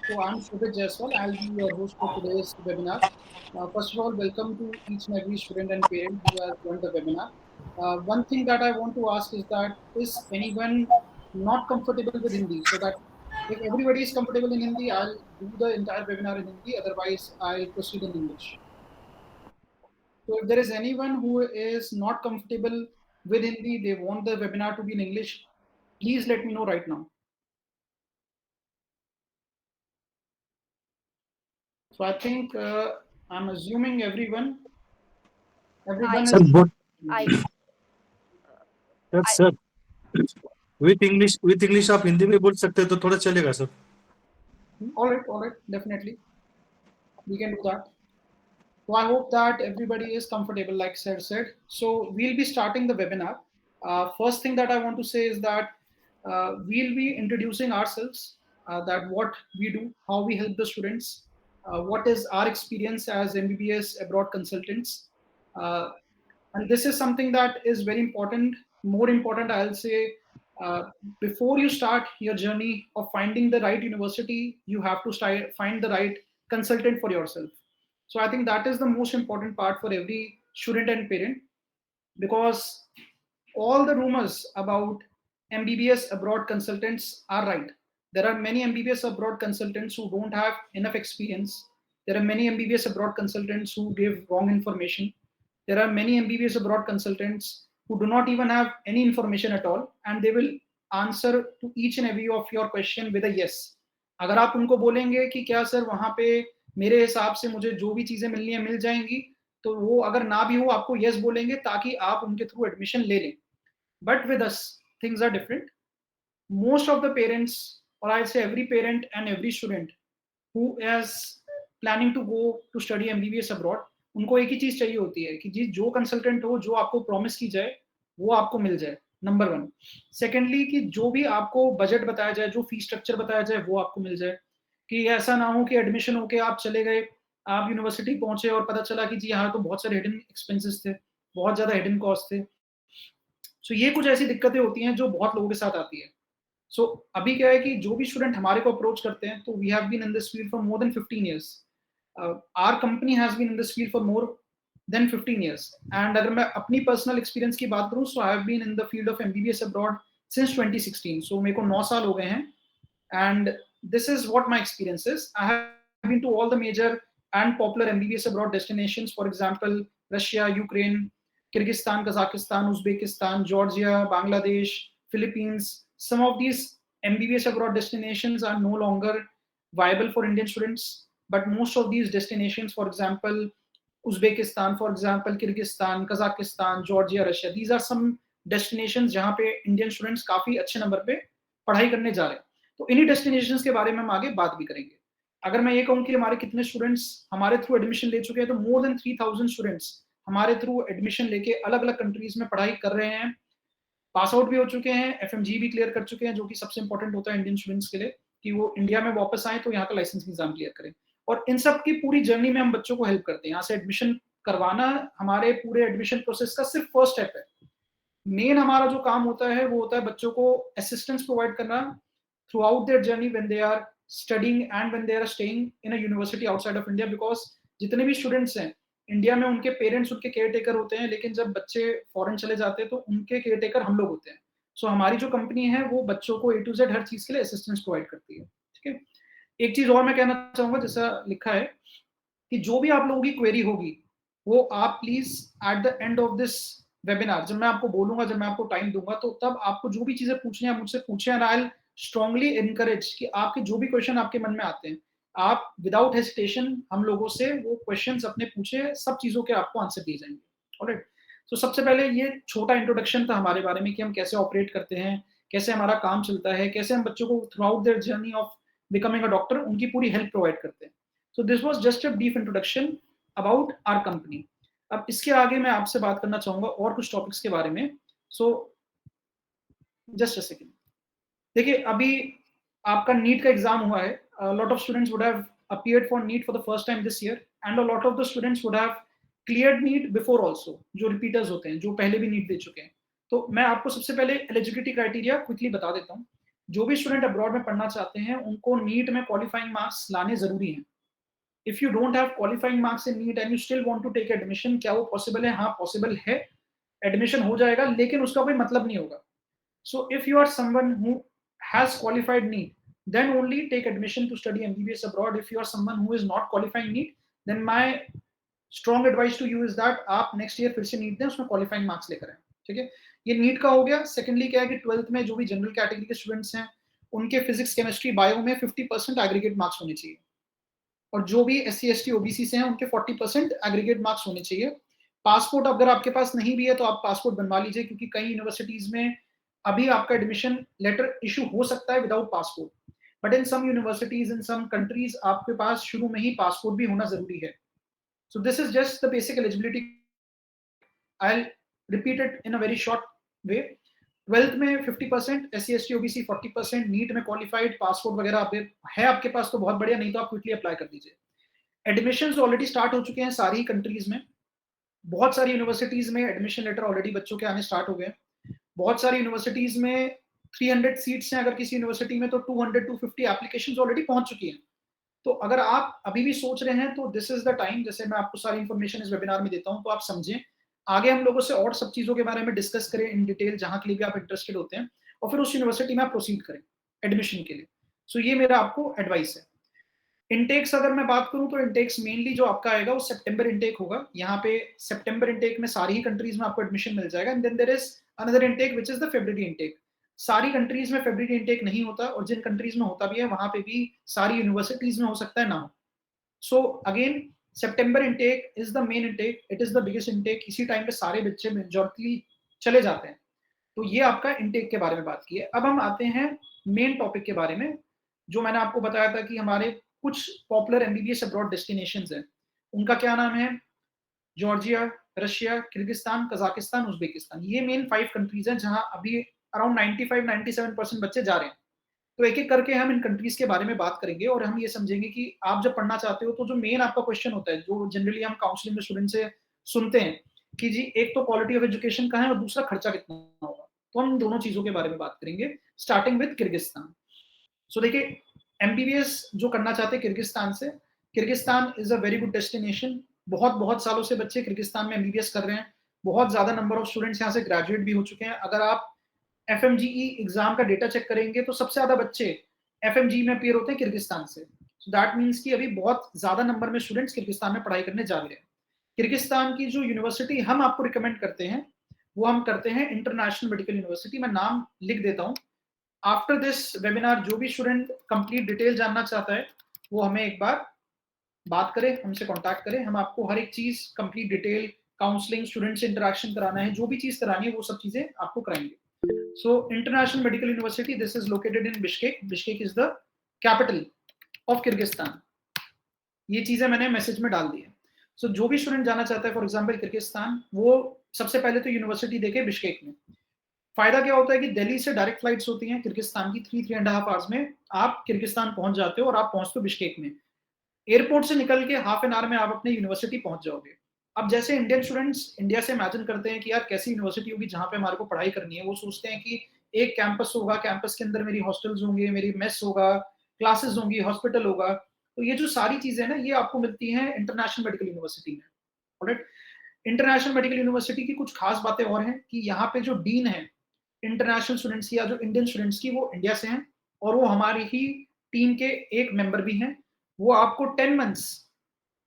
So I'm Shobhit Jaiswal. I'll be your host for today's webinar. First of all, welcome to each and every student and parent who has joined the webinar. One thing that I want to ask is that is anyone not comfortable with Hindi? So that if everybody is comfortable in Hindi, I'll do the entire webinar in Hindi. Otherwise, I'll proceed in English. So if there is anyone who is not comfortable with Hindi, they want the webinar to be in English, please let me know right now. So I think I'm assuming I everyone sir is. बोल I sir I sir with English आप हिंदी में बोल सकते हैं तो थोड़ा चलेगा sir. All right, definitely. We can do that. So I hope that everybody is comfortable, like Sir said. So we'll be starting the webinar. First thing that I want to say is that we'll be introducing ourselves, that what we do, how we help the students, what is our experience as MBBS abroad consultants. Uh, and this is something that is very important, more important, I'll say. uh, Before you start your journey of finding the right university, you have to find the right consultant for yourself. So I think that is the most important part for every student and parent, because all the rumors about MBBS abroad consultants are right. There are many MBBS abroad consultants who don't have enough experience. There are many MBBS abroad consultants who give wrong information. There are many MBBS abroad consultants who do not even have any information at all, and they will answer to each and every of your question with a yes. अगर आप उनको बोलेंगे कि क्या sir वहां पे मेरे हिसाब से मुझे जो भी चीजें मिलनी है मिल जाएंगी, तो वो अगर ना भी हो आपको यस बोलेंगे ताकि आप उनके थ्रू एडमिशन ले लें. But with us things are different. Most of the parents, or I'll say every parent and every student who is planning to go to study MBBS abroad, उनको एक ही चीज चाहिए होती है कि जी जो कंसल्टेंट हो, जो आपको प्रॉमिस की जाए वो आपको मिल जाए, नंबर वन. सेकेंडली कि जो भी आपको बजट बताया जाए, जो फीस स्ट्रक्चर बताया जाए वो आपको मिल जाए. कि ऐसा ना हो कि एडमिशन होके आप चले गए, आप यूनिवर्सिटी पहुंचे और पता चला कि जी यहाँ तो बहुत सारे हिडन एक्सपेंसेस थे, बहुत ज्यादा हिडन कॉस्ट थे. सो ये कुछ ऐसी दिक्कतें होती हैं जो बहुत लोगों के साथ आती है. सो अभी क्या है कि जो भी स्टूडेंट हमारे को अप्रोच करते हैं, तो we have been in this field for more than 15 years. Our company has been in this field for more than 15 years. And अगर मैं अपनी पर्सनल एक्सपीरियंस की बात करूं, so I have been in the field of MBBS abroad since 2016. So मेरे को 9 साल हो गए हैं. And this is what my experience is. I have been to all the major and popular MBBS abroad destinations, for example, Russia, Ukraine, Kyrgyzstan, Kazakhstan, Uzbekistan, Georgia, Bangladesh, Philippines. Some of these MBBS abroad destinations are no longer viable for Indian students, but most of these destinations, for example, Uzbekistan, for example, Kyrgyzstan, Kazakhstan, Georgia, Russia, these are some destinations जहाँ पे Indian students काफी अच्छे number पे पढ़ाई करने जा रहे हैं. तो इन्हीं डेस्टिनेशंस के बारे में हम आगे बात भी करेंगे. अगर मैं ये कहूँ कि हमारे कितने स्टूडेंट्स हमारे थ्रू एडमिशन ले चुके हैं, तो मोर देन 3000 स्टूडेंट्स हमारे थ्रू एडमिशन लेके अलग अलग कंट्रीज में पढ़ाई कर रहे हैं, पास आउट भी हो चुके हैं, एफएमजी भी क्लियर कर चुके हैं, जो कि सबसे इंपॉर्टेंट होता है इंडियन स्टूडेंट्स के लिए कि वो इंडिया में वापस आए तो यहाँ का लाइसेंस एग्जाम क्लियर करें. और इन सब की पूरी जर्नी में हम बच्चों को हेल्प करते हैं. यहाँ से एडमिशन करवाना हमारे पूरे एडमिशन प्रोसेस का सिर्फ फर्स्ट स्टेप है. मेन हमारा जो काम होता है वो होता है बच्चों को असिस्टेंस प्रोवाइड करना throughout their journey when they are studying and when they are staying in a university outside of India. Because जितने भी स्टूडेंट्स हैं इंडिया में, उनके पेरेंट्स उनके केयर टेकर होते हैं, लेकिन जब बच्चे फॉरेन चले जाते हैं तो उनके केयर टेकर हम लोग होते हैं. सो हमारी जो कंपनी है वो बच्चों को ए टू जेड हर चीज के लिए असिस्टेंस प्रोवाइड करती है. ठीक है. एक चीज और मैं कहना चाहूंगा, जैसा लिखा है कि जो भी आप लोगों की क्वेरी होगी वो आप please at the end of this webinar, जब मैं आपको बोलूंगा, जब मैं आपको टाइम दूंगा, तो तब आपको जो भी चीजें पूछनी है आप मुझसे पूछें. And I will strongly encourage कि आपके जो भी क्वेश्चन आपके मन में आते हैं, आप विदाउट हेजिटेशन हम लोगों से वो क्वेश्चंस अपने पूछे, सब चीजों के आपको आंसर दिए जाएंगे. ऑलराइट. तो सबसे पहले ये छोटा इंट्रोडक्शन था हमारे बारे में कि हम कैसे ऑपरेट करते हैं, कैसे हमारा काम चलता है, कैसे हम बच्चों को through out their journey of becoming a doctor उनकी पूरी हेल्प प्रोवाइड करते हैं. So this was just a brief introduction about our company. अब इसके आगे मैं आपसे बात करना चाहूंगा और कुछ टॉपिक्स के बारे में. So just a second. देखिए अभी आपका नीट का एग्जाम हुआ है. Lot of students would have appeared for NEET for the first time this year, and a lot of the students would have cleared NEET before also, जो repeaters होते हैं, जो पहले भी नीट दे चुके हैं. तो मैं आपको सबसे पहले एलिजिबिलिटी क्राइटेरिया क्विकली बता देता हूँ. जो भी स्टूडेंट अब्रॉड में पढ़ना चाहते हैं उनको नीट में क्वालिफाइंग मार्क्स लाने जरूरी हैं। If you don't have qualifying marks in NEET and you still want to take admission, क्या वो पॉसिबल है? हाँ पॉसिबल है, एडमिशन हो जाएगा, लेकिन उसका कोई मतलब नहीं होगा। So if you are someone who has qualified NEET, then only take admission to study MBBS abroad. If you are someone who is not qualifying NEET, then my strong advice to you is that आप next year फिर से NEET दें, उसमें qualifying marks लेकर आए। ठीक है, ये नीट का हो गया। सेकेंडली क्या है कि 12th में जो भी जनरल कैटेगरी के स्टूडेंट्स हैं उनके फिजिक्स केमिस्ट्री बायो में 50% एग्रीगेट मार्क्स होने चाहिए, और जो भी SC ST OBC से हैं उनके 40% एग्रीगेट मार्क्स होने चाहिए। पासपोर्ट अगर आपके पास नहीं भी है तो आप पासपोर्ट बनवा लीजिए, क्योंकि कई यूनिवर्सिटीज में अभी आपका एडमिशन लेटर इशू हो सकता है without passport, but in some universities in some countries आपके पास शुरू में ही पासपोर्ट भी होना जरूरी है। सो this is just the basic eligibility. I repeat it in a very short way. 12th में 50%, SC ST OBC 40%, नीट में क्वालिफाइड, पासपोर्ट वगैरह है आपके पास तो बहुत बढ़िया, नहीं तो आप क्विकली अप्लाई कर दीजिए। एडमिशंस ऑलरेडी स्टार्ट हो चुके हैं सारी कंट्रीज में। बहुत सारी यूनिवर्सिटीज में एडमिशन लेटर ऑलरेडी बच्चों के आने स्टार्ट हो गए। बहुत सारी यूनिवर्सिटीज में 300 सीट्स हैं अगर किसी यूनिवर्सिटी में, तो 200-250 एप्लीकेशंस ऑलरेडी पहुंच चुकी हैं। तो अगर आप अभी भी सोच रहे हैं तो दिस इज द टाइम। जैसे मैं आपको सारी इंफॉर्मेशन इस वेबिनार में देता हूं तो आप समझें, आगे हम लोगों से और सब चीजों के बारे में डिस्कस करें इन डिटेल, जहां के लिए भी आप इंटरेस्टेड होते हैं, और फिर उस यूनिवर्सिटी में आप प्रोसीड करें एडमिशन के लिए। सो ये मेरा आपको एडवाइस है। इनटेक्स अगर मैं बात करूं तो इनटेक्स मेनली जो आपका आएगा वो सितंबर इनटेक होगा। यहाँ पे सितंबर इनटेक में सारी ही कंट्रीज में आपको एडमिशन मिल जाएगा, and then there is another intake which is the February intake. सारी कंट्रीज में फरवरी इनटेक नहीं होता, और जिन कंट्रीज में होता भी है वहां पे भी सारी यूनिवर्सिटीज में हो सकता है ना हो। So again September intake is the main intake, it is the biggest intake. इसी टाइम पे सारे बच्चे मेजॉरिटी चले जाते हैं। तो ये आपका इनटेक के बारे में बात की है। अब हम आते हैं मेन टॉपिक के बारे में, जो मैंने आपको बताया था कि हमारे कुछ पॉपुलर MBBS अब्रॉड डेस्टिनेशंस हैं। उनका क्या नाम है? Georgia, Russia, Kyrgyzstan, Kazakhstan, Uzbekistan. ये मेन 5 कंट्रीज हैं जहां अभी अराउंड 95-97% बच्चे जा रहे हैं। तो एक एक करके हम इन कंट्रीज के बारे में बात करेंगे, और हम ये समझेंगे कि आप जब पढ़ना चाहते हो तो जो मेन आपका क्वेश्चन होता है, जो जनरली हम काउंसलिंग में स्टूडेंट से सुनते हैं कि जी एक तो क्वालिटी ऑफ एजुकेशन का है और दूसरा खर्चा कितना होगा। तो हम इन दोनों चीजों के बारे में बात करेंगे, स्टार्टिंग विद किर्गिस्तान। सो देखिए, MBBS जो करना चाहते हैं किर्गिस्तान से, Kyrgyzstan is a very good destination. बहुत बहुत सालों से बच्चे किर्गिस्तान में MBBS कर रहे हैं। बहुत ज्यादा नंबर ऑफ स्टूडेंट्स यहाँ से ग्रेजुएट भी हो चुके हैं। अगर आप FMGE एग्जाम का डेटा चेक करेंगे तो सबसे ज्यादा बच्चे FMGE में अपियर होते हैं किर्गिस्तान से। सो दैट मीन्स कि अभी बहुत ज्यादा नंबर में स्टूडेंट्स किर्गिस्तान में पढ़ाई करने जा रहे हैं। किर्गिस्तान की जो यूनिवर्सिटी हम आपको रिकमेंड करते हैं वो हम करते हैं इंटरनेशनल मेडिकल यूनिवर्सिटी। मैं नाम लिख देता हूँ। आफ्टर दिस वेबिनार जो भी स्टूडेंट कंप्लीट डिटेल जानना चाहता है वो हमें एक बार बात करे, हमसे कांटेक्ट करे। हम आपको हर एक चीज कंप्लीट डिटेल, काउंसलिंग, स्टूडेंट से इंटरेक्शन कराना है, जो भी चीज करानी है वो सब चीजें आपको कराएंगे। So international medical university, this is located in Bishkek. Bishkek is the capital of Kyrgyzstan. ये चीजें मैंने मैसेज में डाल दी है। सो जो भी स्टूडेंट जाना चाहता है फॉर एग्जाम्पल किर्गिस्तान, वो सबसे पहले तो यूनिवर्सिटी देखे बिश्केक में। फायदा क्या होता है कि दिल्ली से डायरेक्ट फ्लाइट्स होती हैं किर्गिस्तान की, 3-3.5 आवर्स में आप किर्गिस्तान पहुंच जाते हो, और आप पहुंचते हो बिश्केक में। एयरपोर्ट से निकल के हाफ एन आवर में आप अपने यूनिवर्सिटी पहुंच जाओगे। अब जैसे इंडियन स्टूडेंट्स इंडिया से इमेजिन करते हैं कि यार कैसी यूनिवर्सिटी होगी जहां पे हमारे को पढ़ाई करनी है, वो सोचते हैं कि एक कैंपस होगा, कैंपस के अंदर मेरी हॉस्टल्स होंगे, मेरी मेस होगा, क्लासेस होंगी, हॉस्पिटल होगा। तो ये जो सारी चीजें ना ये आपको मिलती हैं इंटरनेशनल मेडिकल यूनिवर्सिटी में। ऑलराइट, इंटरनेशनल मेडिकल यूनिवर्सिटी की कुछ खास बातें और हैं कि यहाँ पे जो डीन है इंटरनेशनल स्टूडेंट्स की या जो इंडियन स्टूडेंट्स की, वो इंडिया से हैं, और वो हमारी ही टीम के एक मेंबर भी हैं। वो आपको 10 मंथ्स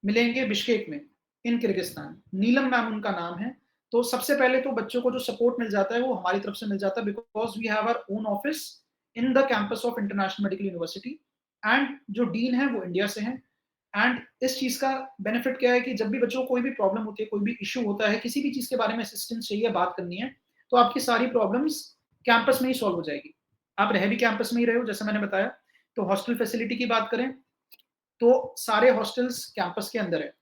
मिलेंगे बिश्केक में इन किर्गिस्तान। नीलम मैम उनका नाम है। तो सबसे पहले तो बच्चों को जो सपोर्ट मिल जाता है वो हमारी तरफ से मिल जाता है, because we have our own office in the campus of International medical University, and जो डीन है वो इंडिया से हैं। एंड इस चीज का बेनिफिट क्या है कि जब भी बच्चों को कोई भी प्रॉब्लम होती है, कोई भी इशू होता है, किसी भी चीज के बारे में असिस्टेंस चाहिए, बात करनी है, तो आपकी सारी प्रॉब्लम्स कैंपस में ही सॉल्व हो जाएगी। आप रह भी कैंपस में ही रहे हो जैसे मैंने बताया। तो हॉस्टल फैसिलिटी की बात करें तो सारे हॉस्टल्स कैंपस के अंदर है।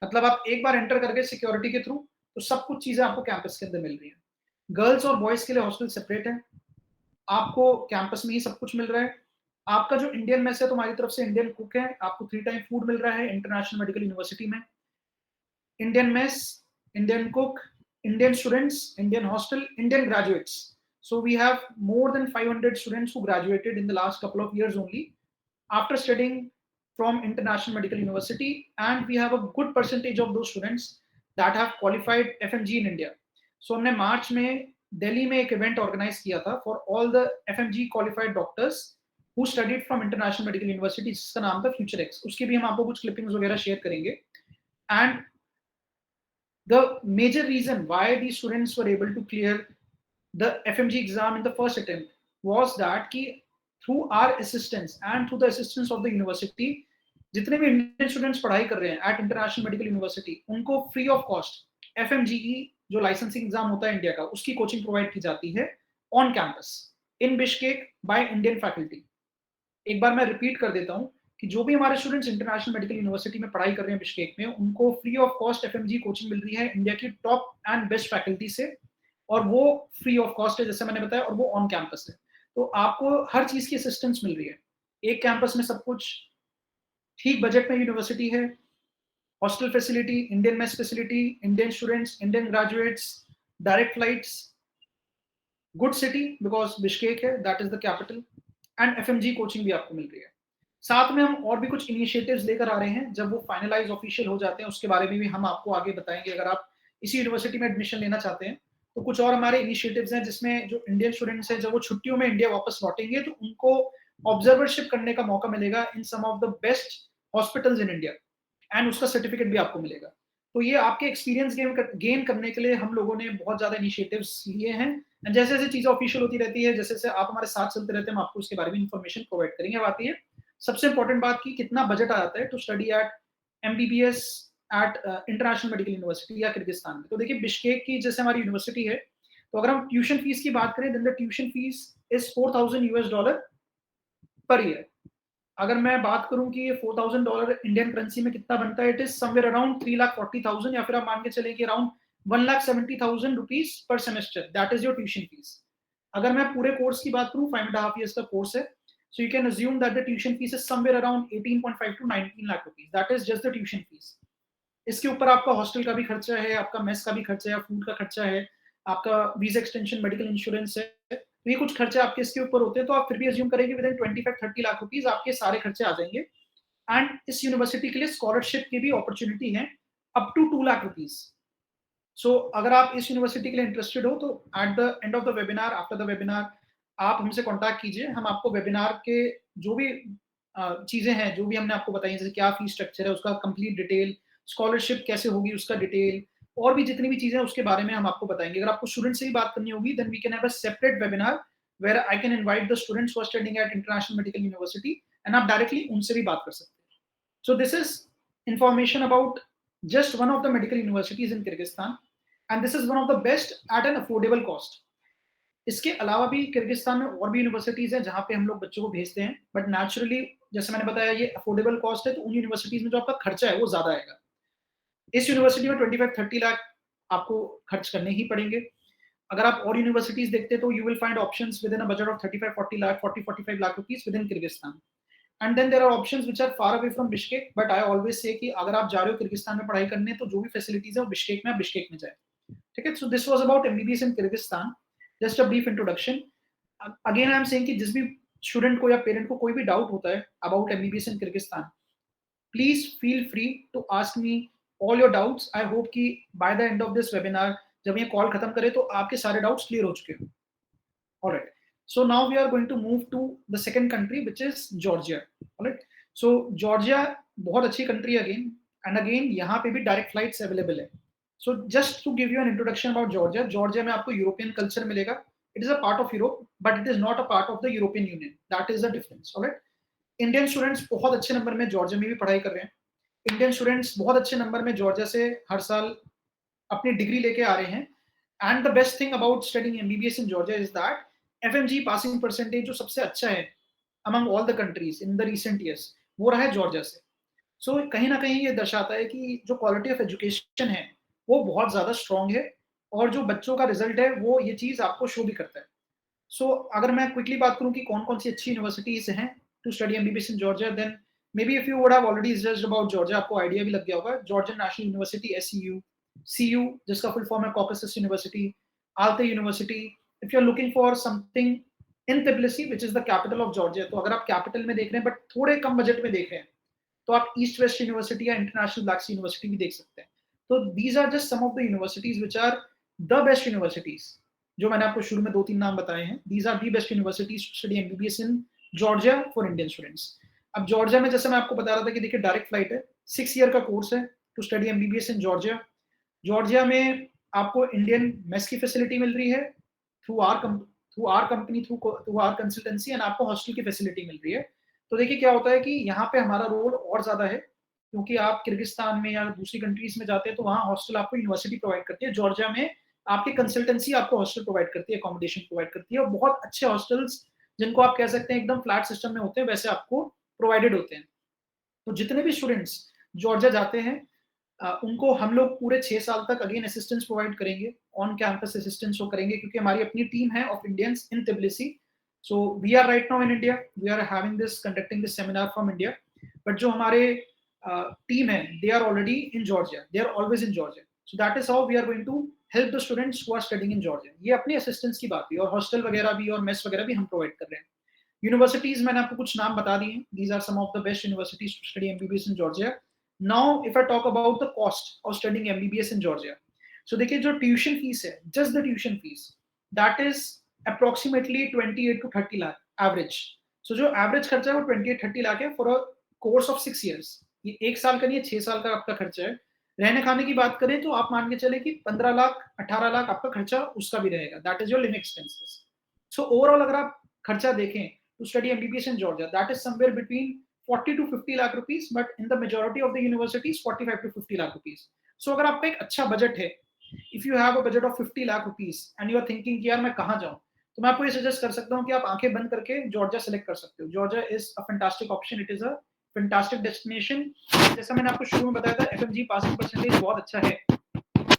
मतलब आप एक बार एंटर करके सिक्योरिटी के थ्रू तो सब कुछ चीजें आपको कैंपस के अंदर मिल रही हैं। गर्ल्स और बॉयज के लिए हॉस्टल सेपरेट है, आपको कैंपस में ही सब कुछ मिल रहा है। आपका जो इंडियन मेस है, तुम्हारी तरफ से इंडियन कुक है, आपको 3 टाइम फूड मिल रहा है इंटरनेशनल मेडिकल यूनिवर्सिटी में। Indian mess, Indian cook, Indian students, Indian hostel, Indian graduates. So we have more than 500 students who graduated in the last couple of years only after studying from International Medical University, and we have a good percentage of those students that have qualified FMG in India. So हमने मार्च में दिल्ली में एक event organise किया था for all the FMG qualified doctors who studied from international medical university, जिसका नाम था future x. उसके भी हम आपको कुछ क्लिपिंग्स वगैरह शेयर करेंगे. And the major reason why these students were able to clear the FMG exam in the first attempt was that कि through our assistance and through the assistance of the university, जितने भी Indian students पढ़ाई कर रहे हैं eight International medical university, उनको free of cost FMGE जो licensing exam होता है इंडिया का, उसकी कोचिंग प्रोवाइड की जाती है on campus in Bishkek by Indian faculty. एक बार मैं रिपीट कर देता हूँ कि जो भी हमारे स्टूडेंट्स इंटरनेशनल मेडिकल यूनिवर्सिटी में पढ़ाई कर रहे हैं बिश्केक में, उनको free of cost FMG coaching मिल रही है इंडिया की टॉप एंड बेस्ट फैकल्टी से, और वो फ्री ऑफ कॉस्ट है जैसे मैंने बताया, और वो ऑन कैंपस है. तो आपको हर चीज की असिस्टेंस मिल रही है. एक कैंपस में सब कुछ ठीक बजट में यूनिवर्सिटी है, hostel facility, Indian mess facility, Indian students, Indian graduates, direct flights, good city because Bishkek है, that is the capital, and FMG coaching भी आपको मिल रही है. साथ में हम और भी कुछ इनिशिएटिव्स लेकर आ रहे हैं. जब वो फाइनलाइज ऑफिशियल हो जाते हैं उसके बारे में भी हम आपको आगे बताएंगे. अगर आप इसी यूनिवर्सिटी में एडमिशन लेना चाहते हैं तो कुछ और हमारे इनिशिएटिव्स हैं जिसमें जो इंडियन स्टूडेंट्स हैं जब वो छुट्टियों में इंडिया वापस लौटेंगे तो उनको ऑब्जर्वरशिप करने का मौका मिलेगा in some of the best hospitals in India, and उसका सर्टिफिकेट भी आपको मिलेगा. तो ये आपके एक्सपीरियंस गेन करने के लिए हम लोगों ने बहुत ज्यादा इनिशिएटिव्स लिए हैं. एंड जैसे जैसे चीजें ऑफिशियल होती रहती है, जैसे जैसे आप हमारे साथ चलते रहते हैं, हम आपको उसके बारे में इन्फॉर्मेशन प्रोवाइड करेंगे. अब आती है सबसे इंपॉर्टेंट बात की कितना बजट आ जाता है to study at MBBS at International medical University या किर्गिस्तान में. तो देखिए बिश्केक की जैसे हमारी यूनिवर्सिटी है, तो अगर हम ट्यूशन फीस की बात करें, then the tuition fees is $4,000 per year. अगर मैं बात करूं कि ये $4,000 इंडियन करेंसी में कितना बनता है, इट इज समवेयर अराउंड 3,40,000, या फिर आप मान के चले कि around 1,70,000 rupees per semester. That is your tuition fees. अगर मैं पूरे कोर्स की बात करूं, 5.5 years का कोर्स है, so you can assume that the tuition fees is somewhere around 18.5 to 19 lakh rupees. That is just the tuition fees. इसके ऊपर आपका हॉस्टल का भी खर्चा है, आपका मेस का भी खर्चा है, फूड का खर्चा है, आपका वीजा एक्सटेंशन, मेडिकल इंश्योरेंस है. तो ये कुछ खर्चे आपके इसके ऊपर होते हैं. तो आप फिर भी अज्यूम करेंगे विद इन 25-30 लाख रुपीज आपके सारे खर्चे आ जाएंगे. एंड इस यूनिवर्सिटी के लिए स्कॉलरशिप की भी अपॉर्चुनिटी है अप टू 2 लाख रुपीज. सो अगर आप इस यूनिवर्सिटी के लिए इंटरेस्टेड हो तो at the end of the webinar, after the webinar, आप हमसे कांटेक्ट कीजिए. हम आपको वेबिनार के जो भी चीजें हैं, जो भी हमने आपको बताई, जैसे क्या फीस स्ट्रक्चर है, उसका कंप्लीट डिटेल, स्कॉलरशिप कैसे होगी उसका डिटेल, और भी जितनी भी चीजें उसके बारे में हम आपको बताएंगे. अगर आपको स्टूडेंट से ही बात करनी होगी, then we can have a separate webinar where I can invite the students who are studying at International medical University, and आप डायरेक्टली उनसे भी बात कर सकते हैं. So this is information about just one of the medical universities in Kyrgyzstan, and this is one of the best at an affordable cost. इसके अलावा भी किर्गिस्तान में और भी यूनिवर्सिटीज हैं जहां पे हम लोग बच्चों को भेजते हैं, बट नेचुरली जैसे मैंने बताया ये अफोर्डेबल कॉस्ट है, तो उन यूनिवर्सिटीज में जो आपका खर्चा है वो ज्यादा आएगा. इस यूनिवर्सिटी में 25-30 लाख आपको खर्च करने ही पड़ेंगे. अगर आप और यूनिवर्सिटीज देखते तो you will find options within a budget of 35-40 lakh, 40-45 lakh rupees within Kyrgyzstan. And then there are options which are far away from Bishkek, but I always say कि अगर आप जा रहे हो किर्गिस्तान में पढ़ाई करने, तो जो भी फैसिलिटीज है वो बिश्केक में, आप बिश्केक में जाए. ठीक है. सो this was about MBBS in Kyrgyzstan, just a brief introduction. Again I am saying कि जिस भी स्टूडेंट को या पेरेंट को कोई भी डाउट होता है about MBBS in Kyrgyzstan, please feel free to ask me all your doubts. I hope कि by the end of this webinar, जब ये कॉल खत्म करे, तो आपके सारे डाउट्स क्लियर हो चुके हो. Alright. So now we are going to move to the second country, which is Georgia. Alright. So Georgia बहुत अच्छी country again, and again यहाँ पे भी direct flights available है. So just to give you an introduction about Georgia, Georgia में आपको European culture मिलेगा. It is a part of Europe, but it is not a part of the European Union. That is the difference. Alright. Indian students बहुत अच्छे number में Georgia में भी पढ़ाई कर रहे हैं. Indian students बहुत अच्छे नंबर में Georgia से हर साल अपनी डिग्री लेके आ रहे हैं. And the best thing about studying MBBS in Georgia is that FMG passing percentage जो सबसे अच्छा है among all the countries in the recent years, वो रहा है जॉर्जिया से. सो कहीं ना कहीं ये दर्शाता है कि जो क्वालिटी ऑफ एजुकेशन है वो बहुत ज्यादा स्ट्रांग है, और जो बच्चों का रिजल्ट है वो ये चीज आपको शो भी करता है. सो अगर मैं क्विकली बात करूं कि कौन कौन सी अच्छी यूनिवर्सिटीज हैं to study MBBS in Georgia, then maybe if you would have already judged about Georgia, आपको आइडिया भी लग गया होगा. Georgian National University SCU, CU जिसका फुल फॉर्म है Caucasus University, Alte University, if you are looking for something in Tbilisi which is the capital of Georgia, तो अगर आप कैपिटल में देख रहे हैं बट थोड़े कम बजट में देख रहे हैं, तो आप ईस्ट वेस्ट यूनिवर्सिटी या इंटरनेशनल ब्लैक सी यूनिवर्सिटी भी देख सकते हैं। तो these are just some of the universities which are the best universities, जो मैंने आपको शुरू में 2-3 नाम बताए हैं। These are the best universities to study MBBS in Georgia for Indian students. अब जॉर्जिया में जैसे मैं आपको बता रहा था कि देखिए डायरेक्ट फ्लाइट है, 6 ईयर का कोर्स है to study MBBS in Georgia. Georgia में आपको इंडियन मेस की फैसिलिटी मिल रही है through our company, through our consultancy, and आपको हॉस्टल की फैसिलिटी मिल रही है। तो देखिए क्या होता है कि यहाँ पे हमारा रोल और ज्यादा है, क्योंकि आप किर्गिस्तान में या दूसरी कंट्रीज में जाते हैं तो वहाँ हॉस्टल आपको यूनिवर्सिटी प्रोवाइड करती है। जॉर्जिया में आपकी कंसल्टेंसी आपको हॉस्टल प्रोवाइड करती है, अकोमोडेशन प्रोवाइड करती है, और बहुत अच्छे हॉस्टल्स जिनको आप कह सकते हैं एकदम फ्लैट सिस्टम में होते हैं, वैसे आपको प्रोवाइडेड होते हैं। तो जितने भी स्टूडेंट्स जॉर्जिया जाते हैं उनको हम लोग पूरे 6 साल तक अगेन असिस्टेंस प्रोवाइड करेंगे, ऑन कैंपस असिस्टेंस वो करेंगे, क्योंकि हमारी अपनी टीम है of Indians in Tbilisi. So we are right now in India, we are having this conducting this seminar from India, but जो हमारे टीम है they are already in Georgia, they are always in Georgia. So that is how we are going to help the students who are studying in Georgia. ये अपनी assistance की बात है, और hostel वगैरह भी और मेस वगैरह भी हम प्रोवाइड कर रहे हैं। यूनिवर्सिटीज मैंने आपको कुछ नाम बता दिए, these are some of the best universities to study MBBS in Georgia. Now, if I talk about the cost of studying MBBS in Georgia, so देखिए जो ट्यूशन फीस है, just the tuition fees, that is approximately 28 to 30 lakh average. So जो average खर्चा है वो 28-30 लाख है for a course of 6 years. ये 1 साल का नहीं है, 6 साल का आपका खर्चा है। रहने खाने की बात करें तो आप मान के चले कि 15 लाख 18 लाख आपका खर्चा उसका भी रहेगा, that is your living expenses. So overall अगर आप खर्चा देखें to study MBBS in Georgia, that is somewhere between 40 to 50 lakh rupees, but in the majority of the universities 45 to 50 lakh rupees. So अगर आपका एक अच्छा बजट है, if you have a budget of 50 lakh rupees and you are thinking कि यार मैं कहाँ जाऊँ, तो मैं आपको ये सजेस्ट कर सकता हूँ कि आप आंखें बंद करके जॉर्जिया सेलेक्ट कर सकते हो। Georgia is a fantastic option, it is a fantastic destination. जैसा मैंने आपको शुरू में बताया था, एफएमजी पासिंग परसेंटेज बहुत अच्छा है,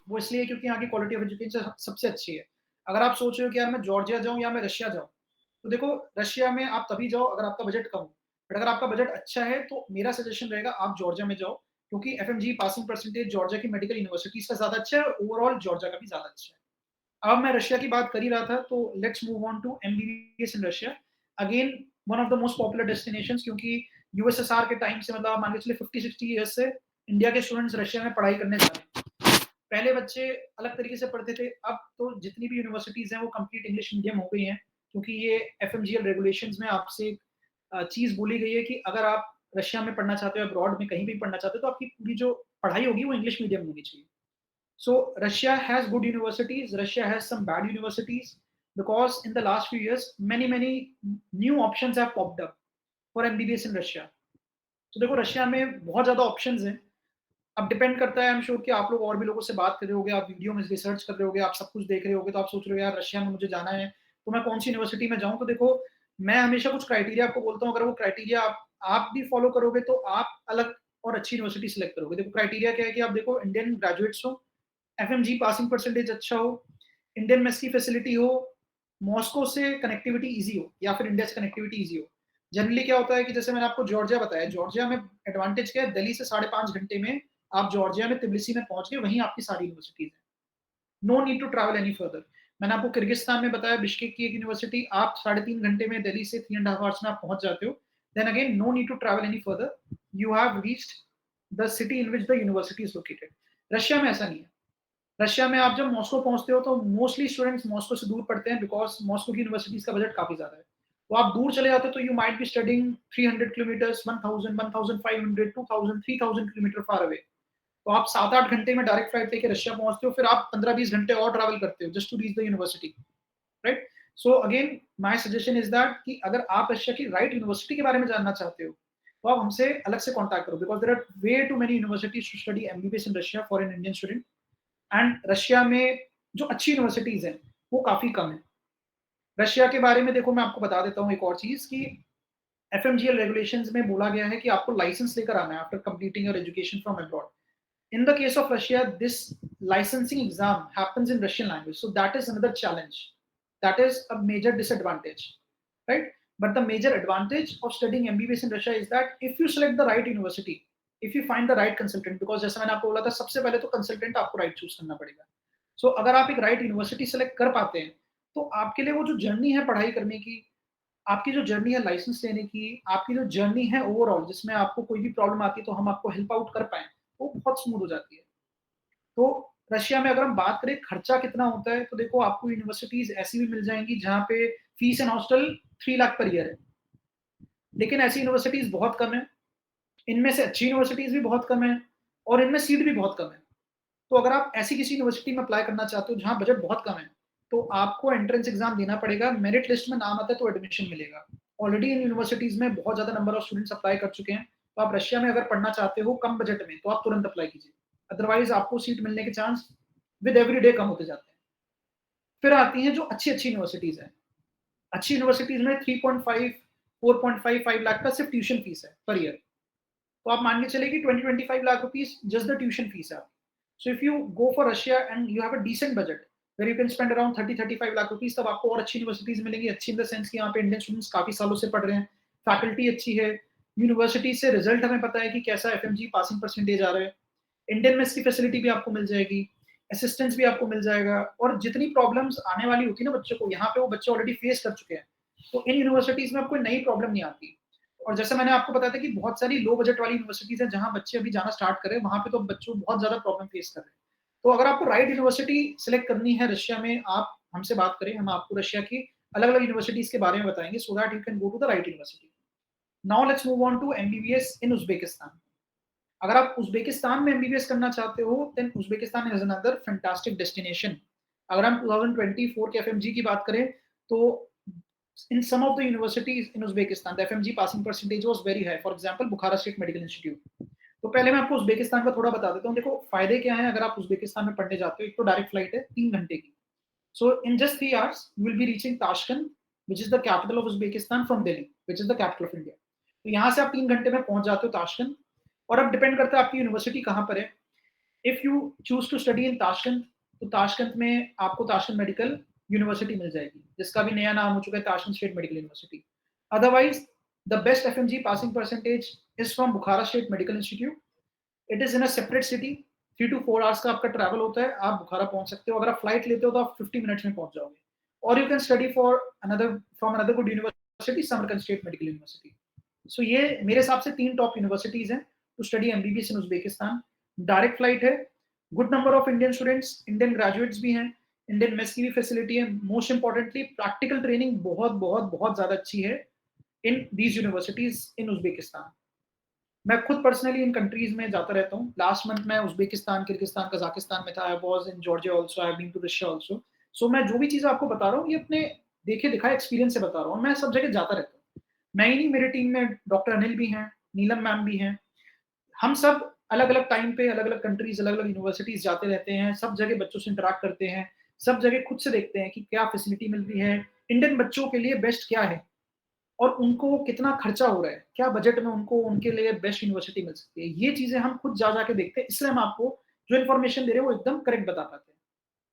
वो इसलिए क्योंकि यहाँ की क्वालिटी ऑफ एजुकेशन सबसे अच्छी है। अगर आप सोच रहे हो कि यार मैं जॉर्जिया जाऊँ या मैं रशिया जाऊँ, तो देखो रशिया में आप तभी जाओ अगर आपका बजट कम हो, बट अगर आपका बजट अच्छा है तो मेरा सजेशन रहेगा आप जॉर्जिया में जाओ, क्योंकि एफएमजी पासिंग परसेंटेज जॉर्जिया की मेडिकल यूनिवर्सिटीज का ज्यादा अच्छा है और ओवरऑल जॉर्जिया का भी ज्यादा अच्छा है। अब मैं रशिया की बात कर ही रहा था, तो let's move on to MBBS in Russia. Again one of the most popular destinations, क्योंकि यूएसएसआर के टाइम से मतलब मान के चलिए 50-60 ईयर्स से इंडिया के स्टूडेंट्स रशिया में पढ़ाई करने जा रहे हैं। पहले बच्चे अलग तरीके से पढ़ते थे, अब तो जितनी भी यूनिवर्सिटीज हैं वो कंप्लीट इंग्लिश मीडियम हो गई हैं, क्योंकि ये एफएमजीएल रेगुलेशंस में आपसे चीज बोली गई है कि अगर आप रशिया में पढ़ना चाहते हो, अब्रॉड में कहीं भी पढ़ना चाहते हो, तो आपकी पूरी जो पढ़ाई होगी वो इंग्लिश मीडियम में होनी चाहिए। So Russia has good universities. Russia has some bad universities because in the last few years, many new options have popped up for MBBS in Russia. So देखो रशिया में बहुत ज्यादा ऑप्शंस हैं। अब depend करता है, आई एम श्योर कि आप लोग और भी लोगों से बात कर रहे होगे, आप वीडियो में रिसर्च कर रहे होगे, आप सब कुछ देख रहे होगे, तो आप सोच रहे हो यार रशिया में मुझे जाना है तो मैं कौन सी यूनिवर्सिटी में जाऊं। तो देखो मैं हमेशा कुछ क्राइटेरिया आपको बोलता हूँ, अगर वो क्राइटेरिया आप भी फॉलो करोगे तो आप अलग और अच्छी यूनिवर्सिटी सिलेक्ट करोगे। देखो क्राइटेरिया क्या है कि आप देखो इंडियन ग्रेजुएट्स हो, एफएमजी पासिंग परसेंटेज अच्छा हो, इंडियन मेस की फैसिलिटी हो, मॉस्को से कनेक्टिविटी इजी हो या फिर इंडिया से कनेक्टिविटी इजी हो। जनरली क्या होता है कि जैसे मैंने आपको जॉर्जिया बताया, जॉर्जिया में एडवांटेज क्या है, दिल्ली से 5.5 घंटे में आप जॉर्जिया में तिब्लिसी में पहुंच गए, वहीं आपकी सारी यूनिवर्सिटीज है, no need to travel any further. मैंने आपको किर्गिस्तान में बताया बिश्केक की एक यूनिवर्सिटी, आप 3.5 घंटे में दिल्ली से 3.5 आवर्स में आप पहुंच जाते हो। Then again no need to travel any further, you have reached the city in which the university is located. Russia में ऐसा नहीं है। रशिया में आप जब मॉस्को पहुंचते हो तो मोस्टली स्टूडेंट्स मॉस्को से दूर पढ़ते हैं, बिकॉज मॉस्को की यूनिवर्सिटीज का बजट काफी ज्यादा है। तो आप दूर चले जाते हो तो you might be studying 300 kilometres, 1000, 1500, 2000, 3000 kilometre far away. तो आप 7-8 घंटे में डायरेक्ट फ्लाइट लेके रशिया पहुंचते हो, फिर आप 15-20 घंटे और ट्रैवल करते हो just to reach the university, right. So again my suggestion is that कि अगर आप रशिया की राइट यूनिवर्सिटी के बारे में जानना चाहते हो तो आप हमसे अलग से कॉन्टैक्ट करो, because there are way too many universities to study MBBS in Russia for an Indian student. And Russia में जो अच्छी यूनिवर्सिटीज हैं वो काफी कम है। रशिया के बारे में देखो मैं आपको बता देता हूँ एक और चीज कि एफएमजीएल रेगुलेशंस में बोला गया है कि आपको लाइसेंस लेकर आना है after completing your education from abroad. In the case of Russia, this licensing exam happens in Russian language, so that is another challenge. That is a major disadvantage, right? But the major advantage of studying MBBS in Russia is that if you select the right university, if you find the right consultant, because जैसा मैंने आपको बोला था सबसे पहले तो consultant आपको right choose करना पड़ेगा। So अगर आप एक right university select कर पाते हैं तो आपके लिए वो जो जर्नी है पढ़ाई करने की, आपकी जो जर्नी है लाइसेंस लेने की, आपकी जो जर्नी है ओवरऑल जिसमें आपको कोई भी प्रॉब्लम आती है तो हम आपको हेल्प आउट कर पाएँ, वो बहुत स्मूथ हो जाती है। तो रशिया में अगर हम बात करें खर्चा कितना होता है, तो देखो आपको यूनिवर्सिटीज़ ऐसी भी मिल जाएँगी जहाँ पे fees and hostel 3 lakh per year है। लेकिन ऐसी यूनिवर्सिटीज़ बहुत कम है। इनमें से अच्छी यूनिवर्सिटीज़ भी बहुत कम है और इनमें सीट भी बहुत कम है। तो अगर आप ऐसी किसी यूनिवर्सिटी में अप्लाई करना चाहते हो जहाँ बजट बहुत कम है, तो आपको एंट्रेंस एग्ज़ाम देना पड़ेगा, मेरिट लिस्ट में नाम आता है तो एडमिशन मिलेगा। ऑलरेडी इन यूनिवर्सिटीज़ में बहुत ज़्यादा नंबर ऑफ स्टूडेंट्स अप्लाई कर चुके हैं, तो आप रशिया में अगर पढ़ना चाहते हो कम बजट में, तो आप तुरंत अप्लाई कीजिए। अदरवाइज़ आपको सीट मिलने के चांस विद एवरी डे कम होते जाते हैं। फिर आती हैं जो अच्छी-अच्छी यूनिवर्सिटीज़ हैं। अच्छी यूनिवर्सिटीज़ में 3.5 4.5 5 लाख का सिर्फ ट्यूशन फीस है पर ईयर। तो आप मान के चलिए कि 20-25 lakh rupees just the tuition fees है आपकी। So if you go for Russia and you have a decent budget where you can spend around 30-35 lakh rupees, तब आपको और अच्छी यूनिवर्सिटीज मिलेंगी। अच्छी इन द सेंस कि यहाँ पे इंडियन स्टूडेंट्स काफी सालों से पढ़ रहे हैं, फैकल्टी अच्छी है, यूनिवर्सिटी से रिजल्ट हमें पता है कि कैसा एफएमजी पासिंग परसेंटेज आ रहा है, इंडियन मेस की फैसिलिटी भी आपको मिल जाएगी, असिस्टेंस भी आपको मिल जाएगा, और जितनी प्रॉब्लम्स आने वाली होती है ना बच्चों को, यहाँ पे वो बच्चे ऑलरेडी फेस कर चुके हैं। तो इन यूनिवर्सिटीज में आपको नई प्रॉब्लम नहीं आती। और जैसे मैंने आपको बताया था कि बहुत सारी लो बजट वाली यूनिवर्सिटीज हैं जहाँ बच्चे अभी जाना स्टार्ट करें, वहाँ पे तो बच्चों बहुत ज्यादा प्रॉब्लम फेस कर रहे हैं। तो अगर आपको राइट यूनिवर्सिटी सिलेक्ट करनी है रशिया में, आप हमसे बात करें, हम आपको रशिया की अलग अलग यूनिवर्सिटीज के बारे में बताएंगे so that you can go to the right university. Now let's move on to MBBS in Uzbekistan. अगर आप उज्बेकिस्तान में एमबीबीएस करना चाहते हो, then Uzbekistan is another fantastic destination. अगर हम 2024 के एफएमजी की बात करें, तो in some of the universities in Uzbekistan, the FMG passing percentage was very high. For example, Bukhara State Medical Institute. तो पहले मैं आपको उज्बेकिस्तान का थोड़ा बता देता हूँ। देखो फायदे क्या हैं अगर आप उज्बेकिस्तान में पढ़ने जाते हो। एक तो डायरेक्ट फ्लाइट है 3 घंटे की। So in just 3 hours you will be reaching Tashkent, which is the capital of Uzbekistan, from Delhi, which is the capital of India. तो यहाँ से आप 3 घंटे में पहुंच जाते हो ताशकंद। और अब डिपेंड करता है आपकी यूनिवर्सिटी कहाँ पर है। If you choose to study in Tashkent, तो ताशकंद में आपको ताशकंद मेडिकल यूनिवर्सिटी मिल जाएगी, जिसका भी नया नाम हो चुका है Tashkent state Medical university. Otherwise the best FMG passing percentage is from Bukhara State Medical institute. It is in a separate city. 3 to 4 hours का आपका ट्रैवल होता है, आप बुखारा पहुंच सकते हो। अगर आप फ्लाइट लेते हो तो आप 50 मिनट्स में पहुंच जाओगे। और you can study for another from another good university, Samarkand State Medical University. So ये मेरे हिसाब से 3 टॉप यूनिवर्सिटीज हैं to study MBBS in Uzbekistan. Direct flight है, good number of Indian students, Indian graduates भी हैं, इंडियन मेस की भी फैसिलिटी है। मोस्ट इंपॉर्टेंटली प्रैक्टिकल ट्रेनिंग बहुत बहुत बहुत ज्यादा अच्छी है in these universities in Uzbekistan. मैं खुद पर्सनली इन कंट्रीज में जाता रहता हूँ। लास्ट मंथ मैं उज्बेकिस्तान, किर्गिस्तान, कजाकिस्तान में था। I was in Georgia also, I have been to Russia also. So मैं जो भी चीज़ आपको बता रहा हूँ ये अपने देखे दिखाए एक्सपीरियंस से बता रहा हूँ। मैं सब जगह जाता रहता हूँ। मैं ही नहीं, मेरी टीम में डॉक्टर अनिल भी हैं, नीलम मैम भी हैं। हम सब अलग अलग टाइम पे अलग अलग कंट्रीज, अलग अलग यूनिवर्सिटीज जाते रहते हैं। सब जगह बच्चों से इंटरेक्ट करते हैं, सब जगह खुद से देखते हैं कि क्या फैसिलिटी मिल रही है, इंडियन बच्चों के लिए बेस्ट क्या है, और उनको कितना खर्चा हो रहा है, क्या बजट में उनको उनके लिए बेस्ट यूनिवर्सिटी मिल सकती है। ये चीजें हम खुद जा जाके देखते हैं, इसलिए हम आपको जो इन्फॉर्मेशन दे रहे हैं वो एकदम करेक्ट बता पाते हैं।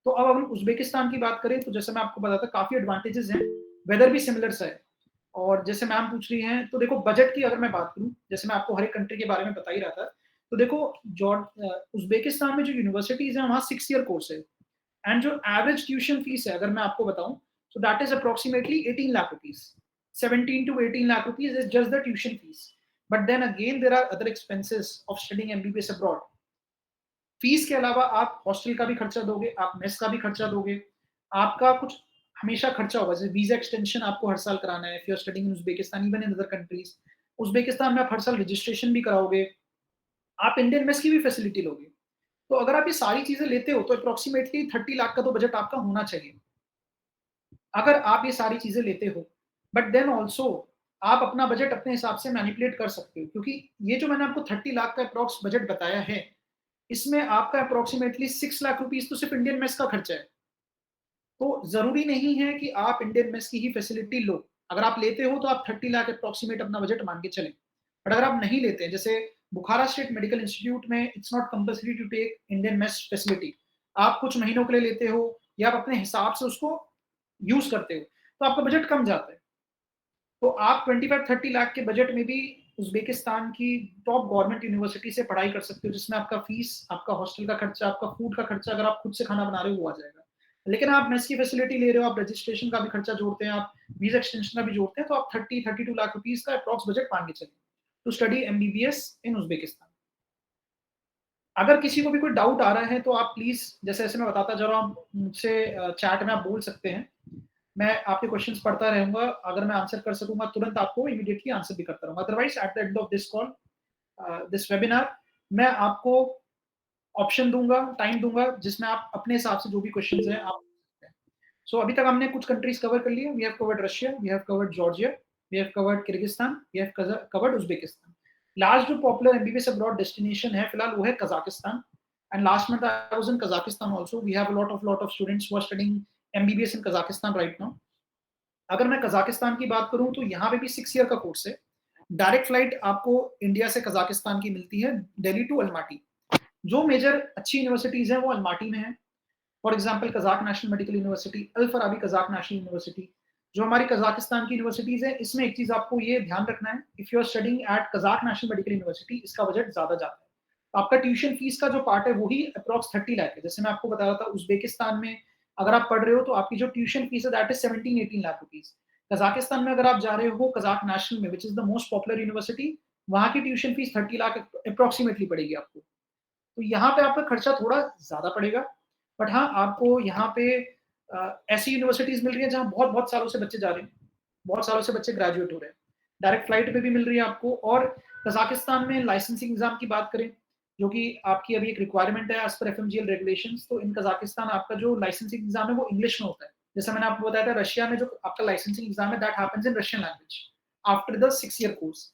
तो अब हम उज्बेकिस्तान की बात करें, तो जैसे मैं आपको बताता काफी एडवांटेजेस हैं। वेदर भी सिमिलर सा है। और जैसे मैम पूछ रही हैं, तो देखो बजट की अगर मैं बात करूं, जैसे मैं आपको हर एक कंट्री के बारे में बता ही रहा था, तो देखो उज्बेकिस्तान में जो यूनिवर्सिटीज है वहाँ 6 ईयर कोर्स है। एंड जो एवरेज ट्यूशन फीस है अगर मैं आपको बताऊं, so that is approximately 18 lakh rupees. 17 to 18 lakh rupees is just the tuition fees. But then again, there are other expenses of studying MBBS abroad. Fees के अलावा आप हॉस्टल का भी खर्चा दोगे, आप मेस का भी खर्चा दोगे, आपका कुछ हमेशा खर्चा होगा। जैसे वीजा एक्सटेंशन आपको हर साल कराना है, if you are studying in Uzbekistan, even in other countries. Uzbekistan में आप हर साल रजिस्ट्रेशन भी कराओगे, आप इंडियन मेस की भी फैसिलिटी लोगे। तो अगर आप ये सारी चीजें लेते हो तो अप्रोक्सीमेटली 30 लाख का तो बजट आपका होना चाहिए, अगर आप ये सारी चीजें लेते हो। बट देन ऑल्सो आप अपना बजट अपने हिसाब से मैनिपुलेट कर सकते हो, क्योंकि ये जो मैंने आपको 30 लाख का अप्रॉक्स बजट बताया है, इसमें आपका अप्रोक्सीमेटली 6 लाख रुपीज तो सिर्फ इंडियन मेस का खर्चा है। तो जरूरी नहीं है कि आप इंडियन मेस की ही फैसिलिटी लो। अगर आप लेते हो तो आप 30 लाख अप्रोक्सीमेट अपना बजट मान के चलें। बट अगर आप नहीं लेते हैं, जैसे बुखारा स्टेट मेडिकल इंस्टीट्यूट में it's not compulsory to take Indian mess facility. आप कुछ महीनों के लिए लेते हो या आप अपने हिसाब से उसको यूज करते हो, तो आपका बजट कम जाता है। तो आप 25-30 लाख के बजट में भी उज्बेकिस्तान की टॉप गवर्नमेंट यूनिवर्सिटी से पढ़ाई कर सकते हो, जिसमें आपका फीस, आपका हॉस्टल का खर्चा, आपका फूड का खर्चा, अगर आप खुद से खाना बना रहे हो वो आ जाएगा। लेकिन आप मेस की फैसिलिटी ले रहे हो, आप रजिस्ट्रेशन का भी खर्चा जोड़ते हैं, आप वीजा एक्सटेंशन का भी जोड़ते हैं, तो आप 30-32 लाख रुपीस का अप्रॉक्स बजट मान के चलिए to study MBBS in Uzbekistan. अगर किसी को भी कोई डाउट आ रहा है तो आप प्लीज जैसे जैसे मैं बताता जा रहा हूँ मुझसे चैट में आप बोल सकते हैं। मैं आपके क्वेश्चंस पढ़ता रहूंगा, अगर मैं आंसर कर सकूंगा तुरंत आपको इमीडिएटली आंसर भी करता रहूंगा। Otherwise at the end of this call, this webinar, मैं आपको ऑप्शन दूंगा, टाइम दूंगा जिसमें आप अपने हिसाब से जो भी क्वेश्चंस हैं आप पूछ सकते हैं। सो अभी तक हमने कुछ कंट्रीज कवर कर लिए। We have covered Russia, we have covered Georgia, we have covered Kyrgyzstan, we have covered Uzbekistan. Last जो पॉपुलर एमबीबीएस अब्रॉड डेस्टिनेशन है फिलहाल वो है Kazakhstan. And last month I was in Kazakhstan also. We have a lot of students who are studying MBBS in Kazakhstan right now. अगर मैं Kazakhstan की बात करूं तो यहाँ पे भी 6 ईयर का कोर्स है। डायरेक्ट फ्लाइट आपको इंडिया से कजाकिस्तान की मिलती है, दिल्ली टू अलमाटी। जो मेजर अच्छी यूनिवर्सिटीज हैं वो अलमाटी में है। For example Kazakh National Medical University, Al Farabi Kazakh National University, जो हमारी कजाकिस्तान की यूनिवर्सिटीज है। इसमें एक चीज आपको ये ध्यान रखना है, if you are studying at Kazakh National Medical University इसका बजट ज्यादा जाता है। तो आपका ट्यूशन फीस का जो पार्ट है वही अप्रॉक्स 30 लाख है। जैसे मैं आपको बता रहा था उज्बेकिस्तान में अगर आप पढ़ रहे हो तो आपकी जो ट्यूशन फीस है that is 17-18 lakh rupees. Kazakhstan में अगर आप जा रहे हो कजाक नेशनल में विच is the most popular university, वहां की ट्यूशन फीस 30 लाख अप्रोक्सीमेटली पड़ेगी आपको। तो यहाँ पे आपका खर्चा थोड़ा ज्यादा पड़ेगा। बट हाँ, आपको यहाँ पे ऐसी यूनिवर्सिटीज मिल रही है जहाँ बहुत बहुत सालों से बच्चे जा रहे हैं, बहुत सालों से बच्चे ग्रेजुएट हो रहे हैं। डायरेक्ट फ्लाइट पे भी मिल रही है आपको। और कजाकिस्तान में लाइसेंसिंग एग्जाम की बात करें जो कि आपकी अभी एक रिक्वायरमेंट है एज पर एफएमजीएल रेगुलेशंस, तो इन कजाकिस्तान आपका जो लाइसेंसिंग एग्जाम है वो इंग्लिश में होता है। जैसा मैंने आपको बताया था रशिया में जो आपका लाइसेंसिंग एग्जाम है that happens in Russian language after the 6 year course.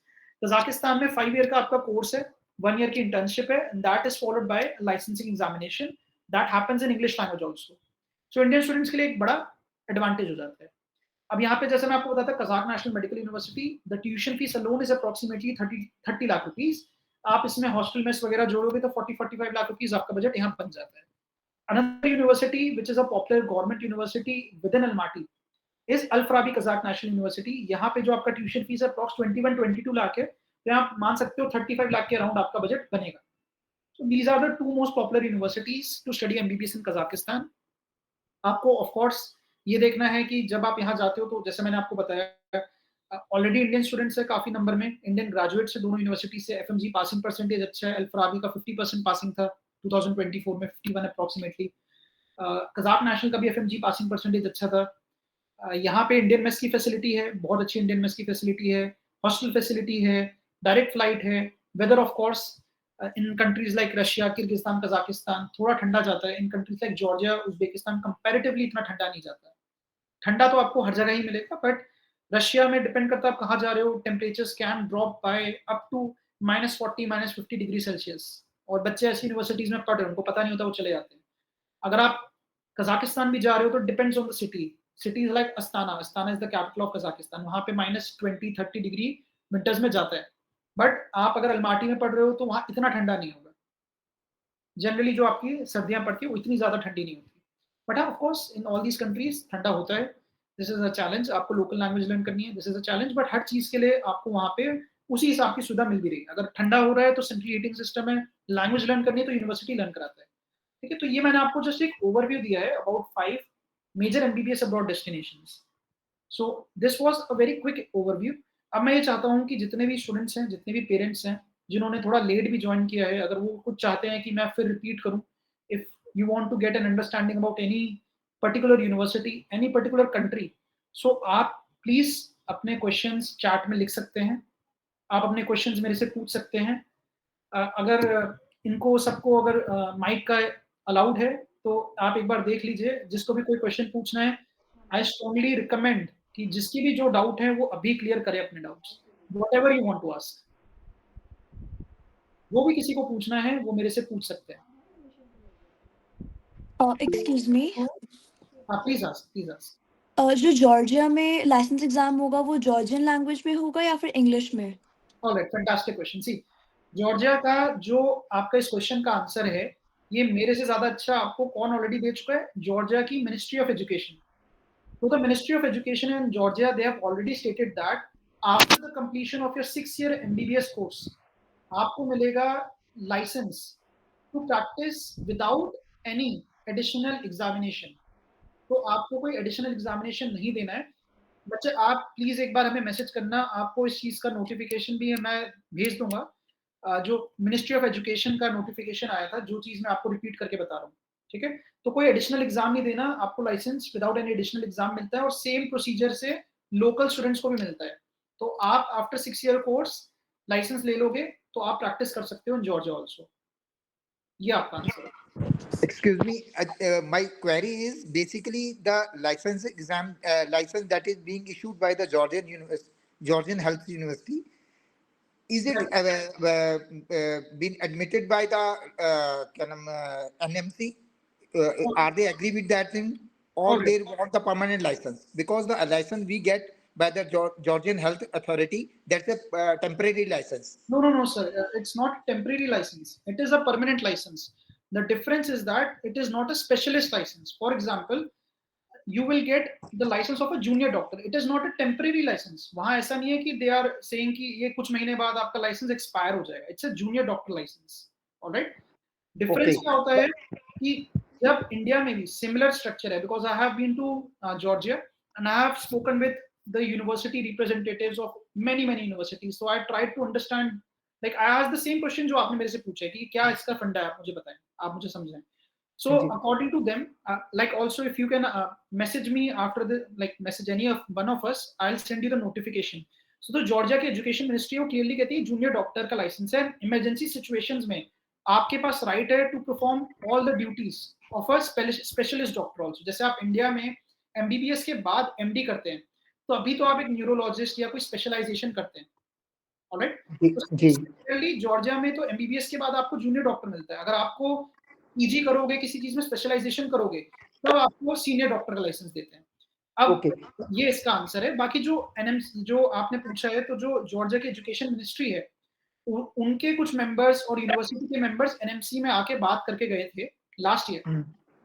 Kazakhstan में 5 ईयर का आपका कोर्स है, 1 ईयर की इंटर्नशिप है, and that is followed by licensing examination that happens in English language also. So Indian students के लिए एक बड़ा एडवांटेज हो जाता है। अब यहाँ पे जैसे मैं आपको बताता Kazakh National Medical university, the tuition fees alone is approximately 30 lakh rupees. आप इसमें हॉस्टल मेस वगैरह जोड़ोगे तो 40-45 लाख रुपीज आपका बजट यहाँ बन जाता है। Another university which is a popular government university with in Almaty is all Farabi Kazakh National university. यहाँ पे जो आपका ट्यूशन फीस है अप्रॉक्स 21-22 लाख है, तो आप मान सकते हो 35 लाख के अराउंड आपका बजट बनेगा। So these are the two most popular universities to study MBBS in Kazakhstan. आपको ऑफ कोर्स ये देखना है कि जब आप यहाँ जाते हो तो जैसे मैंने आपको बताया ऑलरेडी इंडियन स्टूडेंट्स है काफी नंबर में, इंडियन ग्रेजुएट से दोनों यूनिवर्सिटी से। एफएमजी पासिंग परसेंटेज अच्छा है, अल फराबी का 50% पासिंग था 2024 में, 51 अप्रोक्सीमेटली। कजाक नेशनल का भी एफएमजी पासिंग परसेंटेज अच्छा था। यहाँ पे इंडियन मेस की फैसिलिटी है, बहुत अच्छी इंडियन मेस की फैसिलिटी है, हॉस्टल फैसिलिटी है, डायरेक्ट फ्लाइट है। Weather of course in countries like Russia, Kyrgyzstan, Kazakhstan थोड़ा ठंडा जाता है। In countries like Georgia, Uzbekistan comparatively इतना ठंडा नहीं जाता है। ठंडा तो आपको हर जगह ही मिलेगा, बट रशिया में डिपेंड करता है आप कहाँ जा रहे हो। Temperatures can drop by up to -40 -50 degree Celsius. और बच्चे ऐसी यूनिवर्सिटीज में पढ़ रहे हैं, उनको पता नहीं होता, वो चले जाते हैं। अगर आप कजाकिस्तान भी जा रहे हो तो depends on the city. Cities like Astana, Astana is the capital of Kazakhstan, वहां पे -20-30 डिग्री विंटर्स में जाता है। बट आप अगर अलमाटी में पढ़ रहे हो तो वहां इतना ठंडा नहीं होगा। जनरली जो आपकी सर्दियां पड़ती है वो इतनी ज्यादा ठंडी नहीं होती। बट हाँ, of course in all these countries ठंडा होता है। दिस इज अ चैलेंज, आपको लोकल लैंग्वेज लर्न करनी है, this is a challenge. But हर चीज के लिए आपको वहां पे उसी हिसाब की सुविधा मिल भी रही है। अगर ठंडा हो रहा है तो सेंट्रल हीटिंग सिस्टम है, लैंग्वेज लर्न करनी है तो यूनिवर्सिटी लर्न कराता है। ठीक है, तो ये मैंने आपको जस्ट एक ओवरव्यू दिया है about 5 major MBBS abroad destinations. So this was a very quick overview. अब मैं ये चाहता हूँ कि जितने भी स्टूडेंट्स हैं, जितने भी पेरेंट्स हैं जिन्होंने थोड़ा लेट भी ज्वाइन किया है, अगर वो कुछ चाहते हैं कि मैं फिर रिपीट करूँ, if you want to get an understanding about any particular university, any particular country, so आप प्लीज अपने क्वेश्चंस चैट में लिख सकते हैं। आप अपने क्वेश्चंस मेरे से पूछ सकते हैं। अगर इनको सबको अगर माइक का अलाउड है तो आप एक बार देख लीजिए, जिसको भी कोई क्वेश्चन पूछना है आई स्ट्रांगली रिकमेंड कि जिसकी भी जो डाउट है वो अभी क्लियर करे अपने doubts, whatever you want to ask. वो भी किसी को पूछना है वो मेरे से पूछ सकते हैं। एक्सक्यूज मी, हाँ, प्लीज आस्क, प्लीज आस्क। जो जॉर्जिया में लाइसेंस एग्जाम होगा वो जॉर्जियन लैंग्वेज में होगा या फिर इंग्लिश में? Alright, fantastic question. See, Georgia का जो आपका इस क्वेश्चन का आंसर है, ये मेरे से ज्यादा अच्छा आपको कौन ऑलरेडी दे चुका है? जॉर्जिया की ministry of education. So the Ministry of Education in Georgia, they have already stated that after the completion of your 6-year MBBS course, आपको मिलेगा license to practice without any additional examination. तो आपको कोई additional examination नहीं देना है। बच्चे आप प्लीज एक बार हमें मैसेज करना, आपको इस चीज का नोटिफिकेशन भी मैं भेज दूंगा। जो मिनिस्ट्री ऑफ एजुकेशन का नोटिफिकेशन आया था, जो चीज मैं आपको रिपीट करके बता रहा हूँ, ठीक है। तो कोई एडिशनल एग्जाम नहीं देना, आपको license without any additional exam मिलता है और सेम प्रोसीजर से लोकल स्टूडेंट्स को भी मिलता है। तो आप आफ्टर 6 ईयर कोर्स लाइसेंस ले लोगे तो आप प्रैक्टिस कर सकते हो इन जॉर्जिया ऑल्सो। ये आपका आंसर है। Excuse me, my query is basically the license exam license that is being issued by the Georgian Health University. Is it been admitted by the NMC? Are they agree with that thing, or Alright. they want the permanent license? Because the license we get by the Georgian Health Authority, that's a temporary license. No, sir. It's not temporary license. It is a permanent license. The difference is that it is not a specialist license. For example, you will get the license of a junior doctor. It is not a temporary license. वहाँ ऐसा नहीं है कि they are saying कि ये कुछ महीने बाद आपका license expire हो जाएगा. It's a junior doctor license. Alright? Difference Okay. क्या होता है कि जब इंडिया में भी similar structure है, because I have been to Georgia and I have spoken with the university representatives of many universities. So I tried to understand, like I asked the same question जो आपने मेरे से पूछा है कि क्या इसका फंडा है, आप मुझे बताएं, आप मुझे समझाएं. So according to them, like also if you can message me after the, like message any of one of us, I'll send you the notification. So तो जॉर्जिया की एजुकेशन मिनिस्ट्री वो क्लियरली कहती है जूनियर डॉक्टर का license है. Emergency situations में आपके पास राइट है to perform all the duties of a specialist doctor also. जैसे आप इंडिया में एमबीबीएस के बाद एमडी करते हैं, तो अभी तो आप एक न्यूरोलॉजिस्ट या कोई स्पेशलाइजेशन करते हैं. ऑलराइट, तो जॉर्जिया में तो एमबीबीएस के बाद आपको जूनियर डॉक्टर मिलता है. अगर आपको पीजी करोगे, किसी चीज में स्पेशलाइजेशन करोगे, तो आपको सीनियर डॉक्टर का लाइसेंस देते हैं. अब ये इसका आंसर है. बाकी जो एनएमसी जो आपने पूछा है, तो जो जॉर्जिया की एजुकेशन मिनिस्ट्री है, उनके कुछ मेंबर्स और यूनिवर्सिटी के मेंबर्स एनएमसी में आके बात करके गए थे लास्ट ईयर,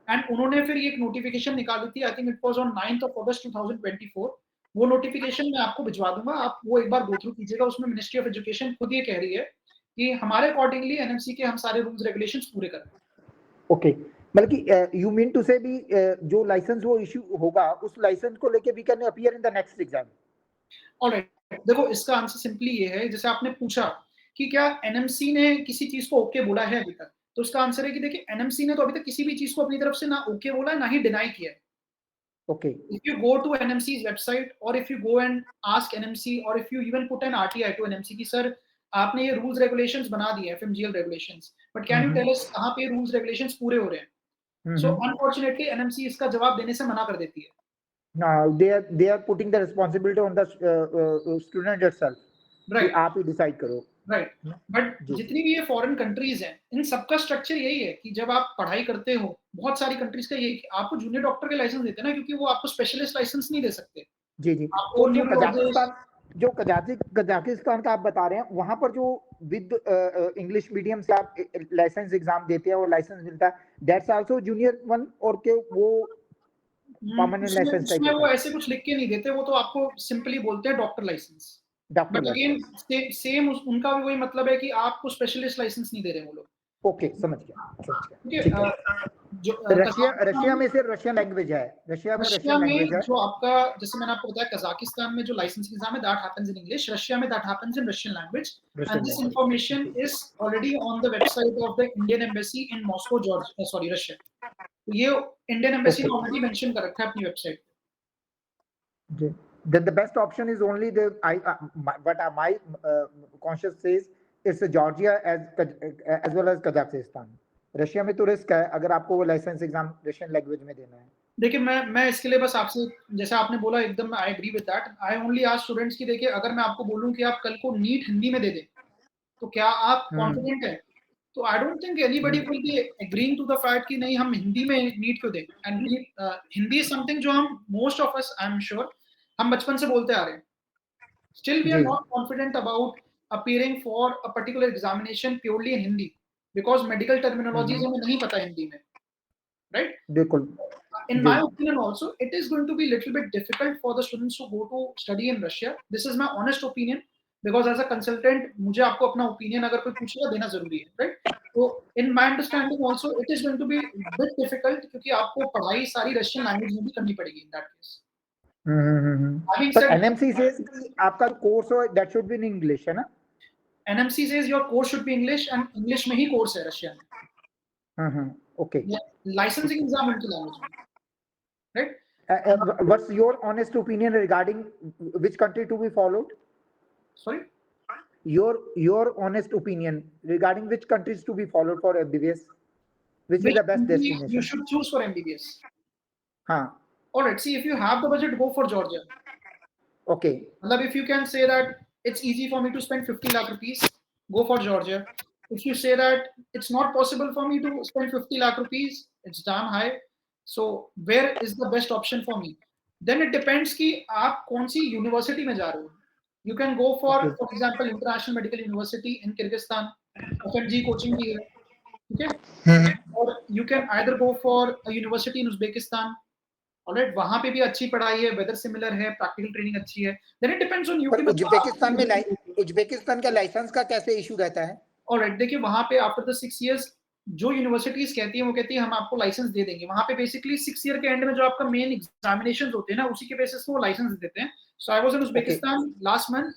एंड उन्होंने फिर ये एक नोटिफिकेशन निकाली थी. I think it was on 9th of August 2024. वो नोटिफिकेशन मैं आपको भिजवा दूंगा, आप वो एक बार गो थ्रू कीजिएगा. उसमें मिनिस्ट्री ऑफ एजुकेशन खुद ये कह रही है कि हमारे अकॉर्डिंगली एनएमसी के हम सारे रूल्स रेगुलेशंस पूरे करें. ओके, मतलब यू मीन टू से भी जो लाइसेंस वो इशू होगा, उस लाइसेंस को लेके we can appear in the next exam. Alright, देखो इसका आंसर सिंपली ये है, जैसे आपने पूछा कि क्या एनएमसी ने किसी चीज को ओके बोला है अभी तक, तो उसका आंसर है कि देखिए एनएमसी ने तो अभी तक किसी भी चीज को अपनी तरफ से ना ओके बोला है, ना ही डिनाई किया है. Okay. If you go to NMC's website, or if you go and ask NMC, or if you even put an RTI to NMC कि सर आपने ये rules regulations बना दिए हैं, FMGL regulations, but can you tell us कहाँ पे rules regulations पूरे हो रहे हैं? So unfortunately NMC इसका जवाब देने से मना कर देती है. Now they are putting the responsibility on the student itself. Right. कि आप ही decide करो. Right. But जितनी भी ये फॉरेन कंट्रीज हैं, इन सबका स्ट्रक्चर यही है कि जब आप पढ़ाई करते हो, बहुत सारी कंट्रीज का यही, आपको जूनियर डॉक्टर के लाइसेंस देते हैं ना, क्योंकि वो आपको स्पेशलिस्ट लाइसेंस नहीं दे सकते. जी. आपको जो कजाकिस्तान का आप बता रहे हैं, वहां पर जो विद इंग्लिश मीडियम से आप लाइसेंस एग्जाम देते हैं और लाइसेंस मिलता है, दैट्स आल्सो जूनियर वन, और के वो परमानेंट लाइसेंस टाइप वो ऐसे कुछ लिख के नहीं देते, वो तो आपको सिंपली बोलते हैं doctor license. But again same उनका भी वही मतलब है कि आपको स्पेशलिस्ट लाइसेंस नहीं दे रहे हैं वो लोग. ओके, समझ गया. रशिया में सिर्फ रशियन लैंग्वेज है. रशिया में जो आपका, जैसे मैंने आपको बताया, कजाकिस्तान में जो लाइसेंस एग्जाम है that happens in English, Russia में that happens in Russian language, and this information is already on the website of the Indian embassy in Moscow, Russia. ये इंडियन एम्बेसी ने ऑलरेडी मेंशन कर रखा है अपनी website पे. Then the best option is only but my conscience says it's Georgia as well as Kazakhstan. Russia में तो risk है अगर आपको वो लाइसेंस एग्जाम रशियन लैंग्वेज में देना है. देखिए मैं इसके लिए बस आपसे, जैसे आपने बोला, एकदम I agree with that. I only ask students की, देखिए अगर मैं आपको बोलूं कि आप कल को नीट हिंदी में दे दें, तो क्या आप कॉन्फिडेंट हैं? तो I don't think anybody will be agreeing to the fact कि नहीं हम हिंदी में नीट क्यों दें. एंड हिंदी इज समथिंग जो हम most of us, I am sure, हम बचपन से बोलते आ रहे हैं. Still we are not confident about appearing for a particular examination purely in Hindi, because medical terminologies हमें नहीं पता हिंदी में, राइट? बिल्कुल. In my opinion also, it is going to be a little bit difficult for the students to go to study in Russia. This is my honest opinion, because as a consultant, मुझे आपको अपना opinion अगर कोई पूछेगा देना जरूरी है, right? तो in my understanding also it is going to be bit difficult, क्योंकि आपको पढ़ाई सारी रशियन लैंग्वेज में भी करनी पड़ेगी इन दैट केस। Having पर said एनएमसी says कि आपका कोर्स हो that should be in English, है ना? NMC says your course should be English and English में ही कोर्स है रशियन में। ओके। लाइसेंसिंग एग्जाम उनकी लैंग्वेज में, right? What's your honest opinion regarding which country to be followed? Sorry, Your honest opinion regarding which countries to be followed for MBBS, which is the best you destination? should choose for MBBS. हाँ, Alright, see, if you have the budget, go for Georgia. okay, मतलब if you can say that it's easy for me to spend 50 lakh rupees, go for Georgia. If you say that it's not possible for me to spend 50 lakh rupees, it's damn high, so where is the best option for me? Then it depends कि आप कौन सी university में जा रहे हो. You can go for example, International Medical University in Kyrgyzstan, FMG coaching भी है, ठीक है? और you can either go for a university in Uzbekistan. Alright, वहां पे भी अच्छी पढ़ाई है, वेदर सिमिलर है, प्रैक्टिकल ट्रेनिंग अच्छी है. Then it depends on you पर उज्बेकिस्तान का लाइसेंस का कैसे इशू रहता है? ऑलराइट, देखिए वहां पे आफ्टर द 6 इयर्स जो यूनिवर्सिटीज कहती है वो कहती है हम आपको लाइसेंस दे देंगे. वहां पे बेसिकली 6 ईयर के एंड में जो आपका मेन एग्जामिनेशन होते हैं ना, उसी के बेसिस पे वो लाइसेंस देते हैं. So I was in Uzbekistan last month.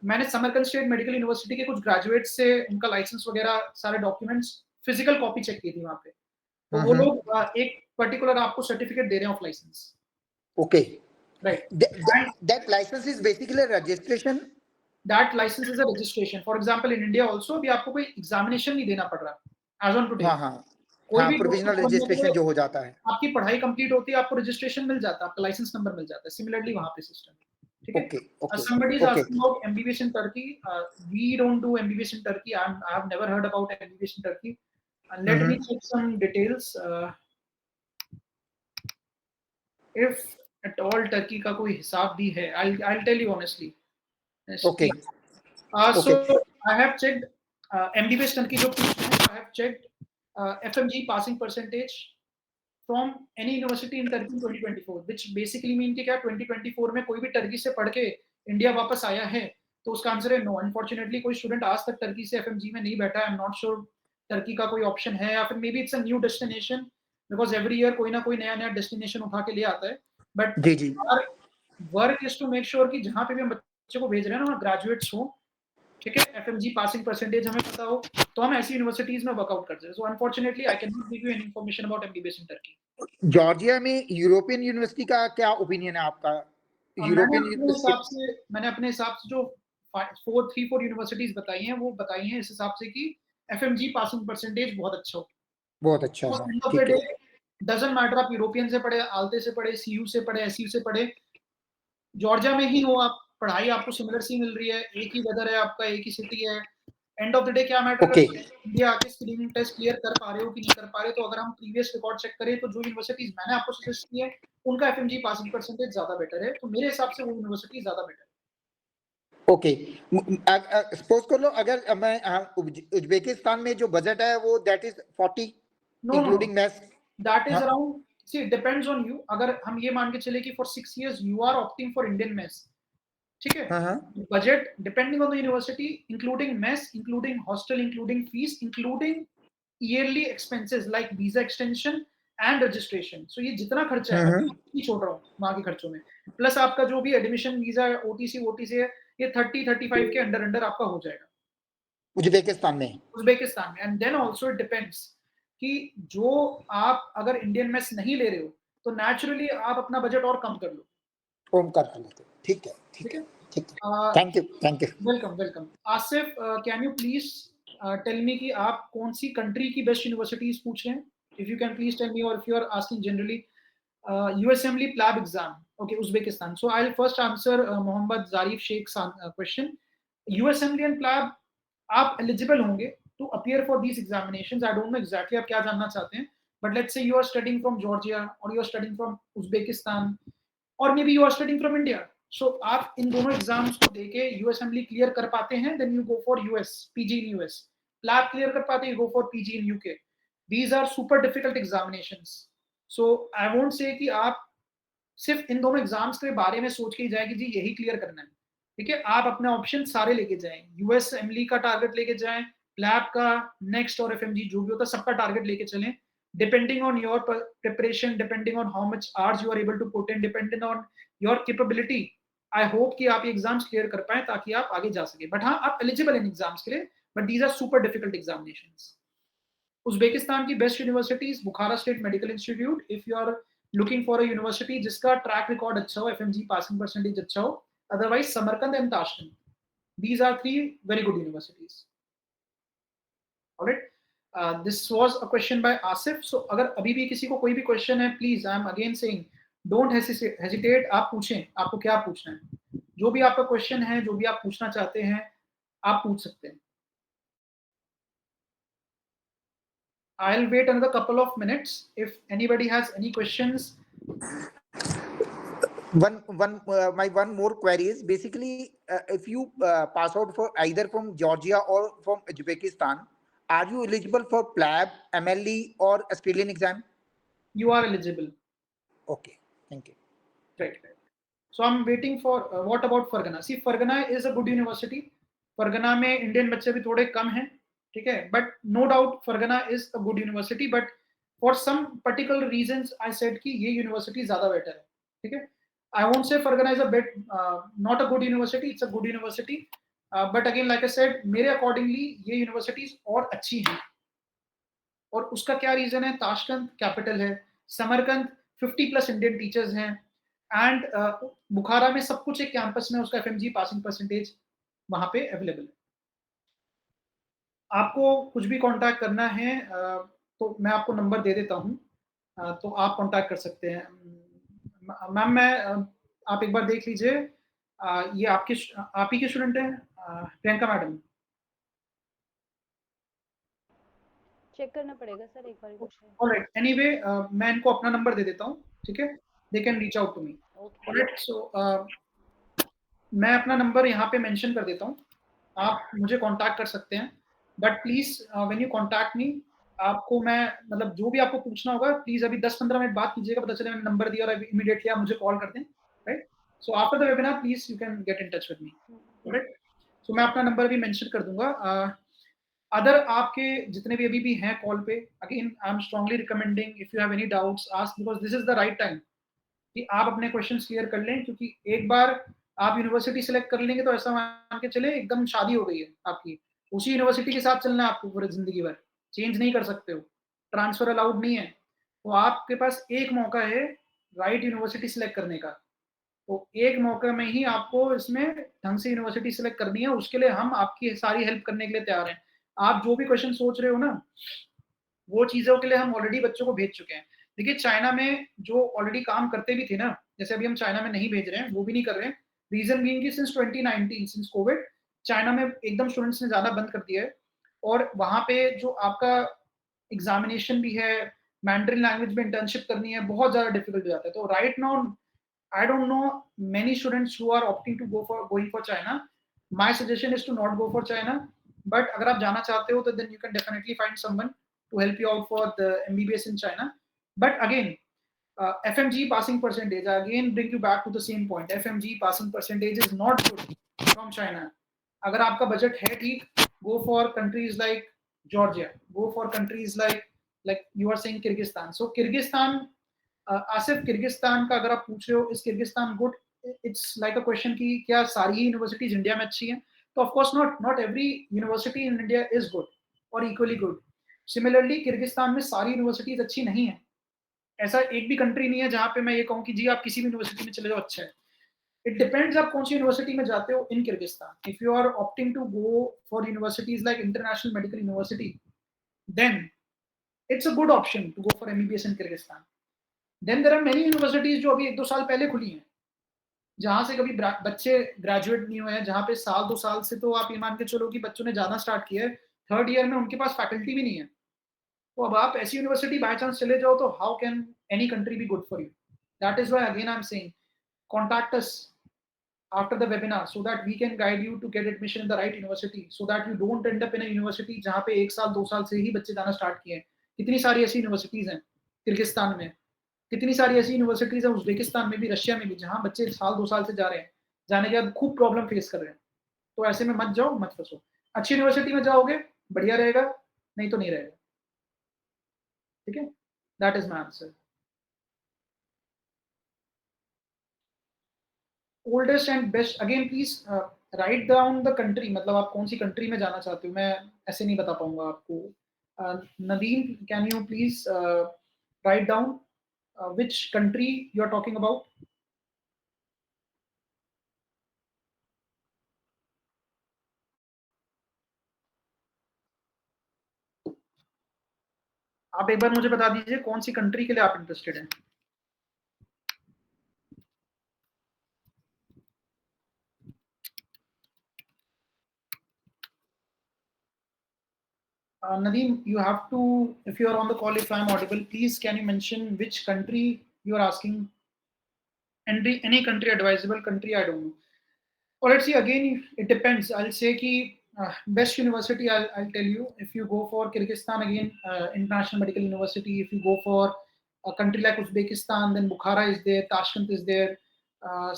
मैंने समरकंद स्टेट मेडिकल यूनिवर्सिटी के कुछ ग्रेजुएट से उनका लाइसेंस वगैरह सारे डॉक्यूमेंट्स फिजिकल कॉपी चेक की थी वहां पे. तो वो लोग एक पर्टिकुलर आपको सर्टिफिकेट दे रहे हैं of license. Okay, Right. that license is basically a registration. That license is a registration. For example, in India also अभी आपको कोई एग्जामिनेशन नहीं देना पड़ रहा. As on today. हाँ, कोई भी प्रोविजनल रजिस्ट्रेशन जो हो जाता है, आपकी पढ़ाई कंप्लीट होती है, आपको रजिस्ट्रेशन मिल जाता है, आपका लाइसेंस नंबर मिल जाता है. Simirly वहाँ पे सिस्टम, ठीक है? Okay. Somebody is asking about MBBS in Turkey. We don't do MBBS in Turkey. I have never heard about MBBS in Turkey. Let me check some details. If at all Turkey का कोई हिसाब भी है, I'll tell you honestly. Okay. So I have checked MBBS Turkey जो पूछते हैं. I have checked FMG passing percentage from any university in Turkey in 2024, which basically mean कि क्या 2024 में कोई भी टर्की से पढ़ के इंडिया वापस आया है, तो उसका आंसर है नो. अनफॉर्चुनेटली कोई स्टूडेंट आज तक टर्की से FMG में नहीं बैठा है. I am not sure Turkey का कोई ऑप्शन है, या फिर may be it's a new destination, because every year कोई ना कोई नया डेस्टिनेशन उठा के ले आता है. But work is to make sure कि जहाँ पे भी हम बच्चे को भेज रहे हैं ना, वहाँ ग्रेजुएट्स हो, ठीक है, FMG पासिंग परसेंटेज हमें पता हो, तो हम ऐसी यूनिवर्सिटीज में वर्कआउट करते हैं. So unfortunately I can not give you any information about MBBS in Turkey. Georgia में यूरोपियन यूनिवर्सिटी का क्या ओपिनियन है आपका? मैंने अपने हिसाब से जो 4 यूनिवर्सिटीज बताई हैं, वो बताई हैं इस हिसाब से कि FMG पासिंग परसेंटेज बहुत अच्छा हो. बहुत अच्छा है, ठीक है. डजंट मैटर आप यूरोपियन से पढ़े, आल्ते से पढ़े, CU से पढ़े, SU से पढ़े, जॉर्जिया में ही हो आप, पढ़ाई आपको सिमिलर सी मिल रही है, एक ही वेदर है आपका, एक ही सिटी है. एंड ऑफ द डे क्या मैटर है, इंडिया आके स्क्रीनिंग टेस्ट क्लियर कर पा रहे हो कि नहीं कर पा रहे. तो अगर हम प्रीवियस रिकॉर्ड चेक करें तो जो यूनिवर्सिटीज मैंने आपको सजेस्ट की है, उनका FMG पासिंग परसेंटेज ज्यादा बेटर है. तो मेरे हिसाब से वो यूनिवर्सिटी ज्यादा बेटर है. ओके, सपोज कर लो अगर मैं उज्बेकिस्तान में जो बजट है वो that is 40 including mess. That is around, see it depends on you. अगर हम ये मान के चले कि for 6 years you are opting for Indian mess, ठीक है, budget depending on the university, including mess, including hostel, including fees, including yearly expenses like visa extension and registration. So ये जितना खर्चा है मैं छोड़ रहा हूँ वहां के खर्चों में, प्लस आपका जो भी एडमिशन वीजा OTC OTC है, ये 30-35 के अंडर आपका हो जाएगा उज्बेकिस्तान में. And then also it depends कि जो आप अगर इंडियन मेस नहीं ले रहे हो, तो नेचुरली आप अपना बजट और कम कर लो. ठीक है. Thank you. Welcome. Asif, can you please tell me कि आप कौन सी कंट्री की बेस्ट यूनिवर्सिटीज पूछ रहे हैं? If you can please tell me, और if you are asking generally USMLE PLAB exam. Okay, Uzbekistan. So I'll first answer Mohammad Zarif Sheikh's question. USMLE and PLAB, आप eligible होंगे to appear for these examinations. I don't know exactly आप क्या जानना चाहते हैं, but let's say you are studying from Georgia, or you are studying from Uzbekistan, or maybe you are studying from India. So आप इन दोनों exams को देके USMLE clear कर पाते हैं, then you go for US PG in US. PLAB clear कर पाते हैं, you go for PG in UK. These are super difficult examinations. So I won't say कि आप सिर्फ इन दोनों एग्जाम्स के बारे में सोच के ही जाए कि जी यही क्लियर करना है, ठीक है. आप अपने ऑप्शन सारे लेके जाएं, USMLE का टारगेट लेके जाएं, प्लैब का, नेक्स्ट और एफएमजी जो भी होता है सबका टारगेट लेके चलें, depending on your preparation, depending on how much hours you are able to put in, depending on your capability. I hope कि आप ये एग्जाम्स क्लियर कर पाए ताकि आप आगे जा सके। बट हाँ, आप एलिजिबल इन एग्जाम्स के लिए, but these are super difficult examinations. Uzbekistan की best universities, Bukhara State Medical Institute, if you are looking for a university जिसका ट्रैक रिकॉर्ड अच्छा हो, एफएमजी पासिंग परसेंटेज अच्छा हो, otherwise Samarkand and Tashkent, these are three very good universities. All right, this was a question by Asif. So अगर अभी भी किसी को कोई भी क्वेश्चन है, please I am again saying don't hesitate, आप पूछें, आपको क्या पूछना है, जो भी आपका क्वेश्चन है, जो भी आप पूछना चाहते हैं, आप पूछ सकते हैं। I'll wait another couple of minutes if anybody has any questions. My one more query is basically if you pass out for either from Georgia or from Uzbekistan, are you eligible for PLAB, MLE, or Australian exam? You are eligible. Okay, thank you. Right. So I'm waiting for what about Fargana? See, Fargana is a good university. Fargana में Indian बच्चे भी थोड़े कम हैं, ठीक है, but no doubt Fargana is a good university, but for some particular reasons I said कि ये university ज़्यादा better है, ठीक है. I won't say Fargana is a bit not a good university, it's a good university, but again like I said, मेरे accordingly ये universities और अच्छी हैं. और उसका क्या रीजन है? ताशकंद कैपिटल है, समरकंद 50+ इंडियन टीचर्स हैं, एंड बुखारा में सब कुछ एक कैंपस में, उसका एफएमजी पासिंग परसेंटेज वहां पे अवेलेबल है। आपको कुछ भी कांटेक्ट करना है तो मैं आपको नंबर दे देता हूं, तो आप कांटेक्ट कर सकते हैं। मैम मैं आप एक बार देख लीजिए, ये आप ही के स्टूडेंट हैं प्रियंका मैडम? चेक करना पड़ेगा सर एक बार क्वेश्चन। ऑलराइट, एनीवे मैं इनको अपना नंबर दे देता हूँ, ठीक है, they can reach out to me. Alright, so मैं अपना नंबर यहाँ पे मेंशन कर देता हूँ, आप मुझे कांटेक्ट कर सकते हैं, but please when you contact me, आपको मैं मतलब जो भी आपको पूछना होगा प्लीज अभी 10-15 मिनट बात कीजिएगा, पता चले मैंने नंबर दिया और इमीडिएटली आप मुझे कॉल कर दें, right? So after the webinar please you can get in touch with me, right? So मैं अपना नंबर भी मेंशन कर दूंगा। अदर आपके जितने भी अभी भी हैं कॉल पे, again I am strongly recommending if you have any doubts ask, because this is the right time कि आप अपने क्वेश्चंस क्लियर कर लें, क्योंकि एक बार आप यूनिवर्सिटी सिलेक्ट कर लेंगे तो ऐसा मान के चले एकदम शादी हो गई है आपकी, उसी यूनिवर्सिटी के साथ चलना है आपको पूरी जिंदगी भर, चेंज नहीं कर सकते हो, ट्रांसफर अलाउड नहीं है। तो आपके पास एक मौका है राइट यूनिवर्सिटी सिलेक्ट करने का, तो एक मौके में ही आपको इसमें ढंग से यूनिवर्सिटी सिलेक्ट करनी है, उसके लिए हम आपकी सारी हेल्प करने के लिए तैयार हैं। आप जो भी क्वेश्चन सोच रहे हो ना, वो चीजों के लिए हम ऑलरेडी बच्चों को भेज चुके हैं। देखिए चाइना में जो ऑलरेडी काम करते भी थे ना, जैसे अभी हम चाइना में नहीं भेज रहे हैं, वो भी नहीं कर रहे हैं, रीजन बीइंग कि सिंस 2019 सिंस कोविड चाइना में एकदम स्टूडेंट्स ने जाना बंद कर दिया है, और वहां पे जो आपका एग्जामिनेशन भी है, मैंड्रिन लैंग्वेज में इंटर्नशिप करनी है, बहुत ज्यादा डिफिकल्ट हो जाता है। तो right now I don't know many students who are opting to going for China. My suggestion is to not go for China. But अगर आप जाना चाहते हो तो then you can definitely find someone to help you out for the MBBS in China. But again, FMG passing percentage, I again bring you back to the same point. FMG passing percentage is not good from China. अगर आपका budget है ठीक, go for countries like Georgia, go for countries like you are saying Kyrgyzstan. So Kyrgyzstan, Asif Kyrgyzstan का अगर आप पूछ रहे हो, इस Kyrgyzstan good, it's like a question कि क्या सारी ही यूनिवर्सिटीज इंडिया में अच्छी हैं? तो of course not every university in India is good और इक्वली गुड। सिमिलरली किर्गिस्तान में सारी यूनिवर्सिटीज अच्छी नहीं है, ऐसा एक भी कंट्री नहीं है जहां पे मैं ये कहूँ कि जी आप किसी भी यूनिवर्सिटी में चले जाओ अच्छा है। इट डिपेंड्स आप कौन सी यूनिवर्सिटी में जाते हो in Kyrgyzstan. If you are opting to go for universities like International medical University, then it's a good option to go for MBBS in Kyrgyzstan. Then there are many universities जो अभी 1-2 साल पहले खुली हैं, जहां से कभी बच्चे ग्रेजुएट नहीं हुए हैं, जहां पे 1-2 साल से तो आप ये मान के चलो कि बच्चों ने जाना स्टार्ट किया है, 3rd ईयर में उनके पास फैकल्टी भी नहीं है। तो अब आप ऐसी यूनिवर्सिटी बाय चांस चले जाओ तो how can any country be good for you? That is why again I am saying contact us after the webinar so that we can guide you to get admission in the right university, so that you don't end up in a university जहां पे 1 साल 2 साल से ही बच्चे जाना start किए हैं। कितनी सारी ऐसी यूनिवर्सिटीज हैं किर्गिस्तान में, कितनी सारी ऐसी यूनिवर्सिटीज हैं उज्बेकिस्तान में भी, रशिया में भी, जहां बच्चे 1-2 साल से जा रहे हैं, जाने के बाद खूब प्रॉब्लम फेस कर रहे हैं। तो ऐसे में मत जाओ, मत फंसो। अच्छी यूनिवर्सिटी में जाओगे बढ़िया रहेगा, नहीं तो नहीं रहेगा। ठीक है, that is my answer. Oldest and best, again please write down the country, मतलब आप कौन सी कंट्री में जाना चाहते हो, मैं ऐसे नहीं बता पाऊंगा आपको। Nadeem, can you please write down which country you are talking about? आप एक बार मुझे बता दीजिए कौन सी कंट्री के लिए आप इंटरेस्टेड हैं। Nadeem, you have to, if you are on the call, if I am audible, please can you mention which country you are asking? Any country, advisable country, I don't know. Or let's see, again, it depends. I'll say ki best university, I'll tell you. If you go for Kyrgyzstan, again, International Medical University. If you go for a country like Uzbekistan, then Bukhara is there, Tashkent is there,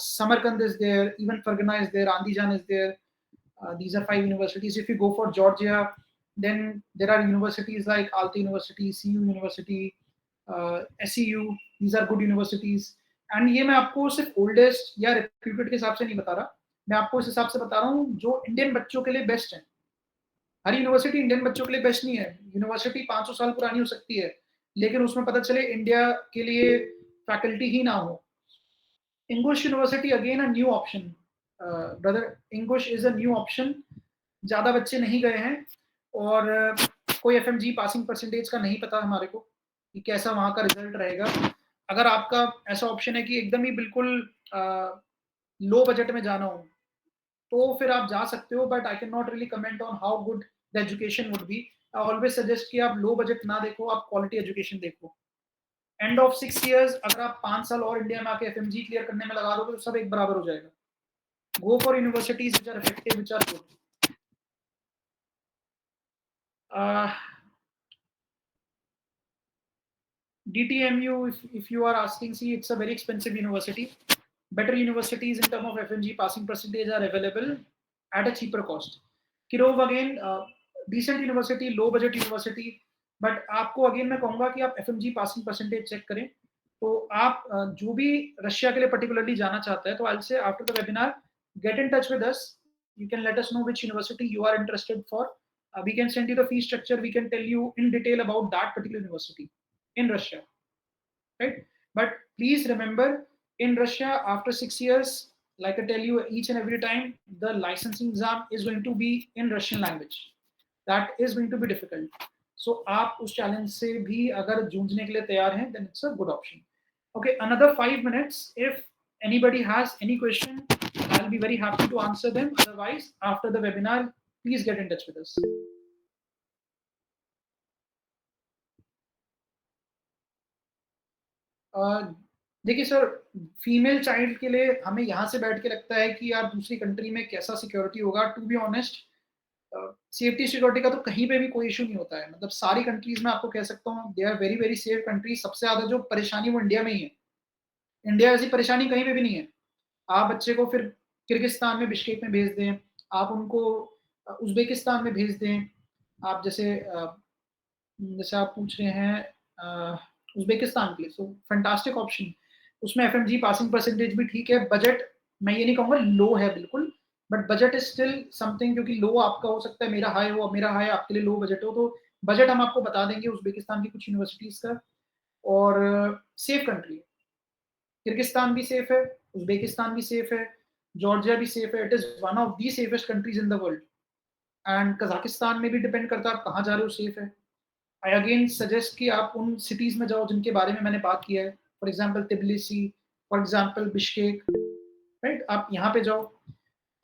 Samarkand is there, even Fergana is there, Andijan is there. These are 5 universities. If you go for Georgia, then there are universities like Alta University, CU University, SEU. These are good universities. And ये मैं आपको सिर्फ oldest या reputed के हिसाब से नहीं बता रहा, मैं आपको इस हिसाब से बता रहा हूँ जो इंडियन बच्चों के लिए बेस्ट है। हर यूनिवर्सिटी इंडियन बच्चों के लिए बेस्ट नहीं है। यूनिवर्सिटी 500 साल पुरानी हो सकती है, लेकिन उसमें पता चले इंडिया के लिए फैकल्टी ही ना हो। English University again a new option, brother. English is a new option. ज़्यादा बच्चे नहीं गए हैं और कोई FMG पासिंग परसेंटेज का नहीं पता हमारे को कि कैसा वहाँ का रिजल्ट रहेगा। अगर आपका ऐसा ऑप्शन है कि एकदम ही बिल्कुल लो बजट में जाना हो तो फिर आप जा सकते हो, but I can not really comment on how good the education would be. I always suggest कि आप लो बजट ना देखो, आप क्वालिटी एजुकेशन देखो। एंड ऑफ 6 years अगर आप 5 साल और इंडिया में आके FMG क्लियर करने में लगा दोगे तो सब एक बराबर हो जाएगा। Go for universities which are effective, which are good. DTMU, if you are asking, see, it's a very expensive university. Better universities in terms of FMG passing percentage are available at a cheaper cost. Kirov again, decent university, low budget university, but आपको again मैं कहूँगा कि आप FMG passing percentage check करें। तो आप जो भी रशिया के लिए पर्टिकुलरली जाना चाहता है, तो I say after the webinar get in touch with us, you can let us know which university you are interested for. We can send you the fee structure, we can tell you in detail about that particular university in Russia, right? But please remember, in Russia, after 6 years, like I tell you each and every time, the licensing exam is going to be in Russian language. That is going to be difficult. So आप उस challenge से भी अगर जूझने के लिए तैयार हैं, then it's a good option. Okay, another 5 minutes. If anybody has any question, I'll be very happy to answer them. Otherwise, after the webinar, please get in touch with us. देखिए sir, female child के लिए हमें यहाँ से बैठ के लगता है कि यार दूसरी कंट्री में कैसा सिक्योरिटी होगा। To be honest, safety security का तो कहीं पे भी कोई इशू नहीं होता है। मतलब सारी कंट्रीज में आपको कह सकता हूँ they are very very safe countries. सबसे ज्यादा जो परेशानी वो इंडिया में ही है। इंडिया ऐसी परेशानी कहीं पे भी नहीं है। आप बच्चे को फिर किर्गिस्तान में बिश्केक में भेज दें, आप उनको उज्बेकिस्तान में भेज दें। आप जैसे आप पूछ रहे हैं उज्बेकिस्तान के लिए, सो फैंटास्टिक ऑप्शन। उसमें FMG पासिंग परसेंटेज भी ठीक है। बजट मैं ये नहीं कहूँगा लो है बिल्कुल, but budget is still something, क्योंकि लो आपका हो सकता है, मेरा हाई हो, मेरा हाई आपके लिए लो बजट हो, तो बजट हम आपको बता देंगे उज्बेकिस्तान की कुछ यूनिवर्सिटीज का। और सेफ कंट्री है, किर्गिस्तान भी सेफ है, उज्बेकिस्तान भी सेफ है, जॉर्जिया भी सेफ है। It is one of the safest countries in the world. And Kazakhstan में भी डिपेंड करता है आप कहाँ जा रहे हो, सेफ है। आई अगेन सजेस्ट कि आप उन सिटीज में जाओ जिनके बारे में मैंने बात किया है। For example Tbilisi, for example Bishkek, right? आप यहाँ पे जाओ।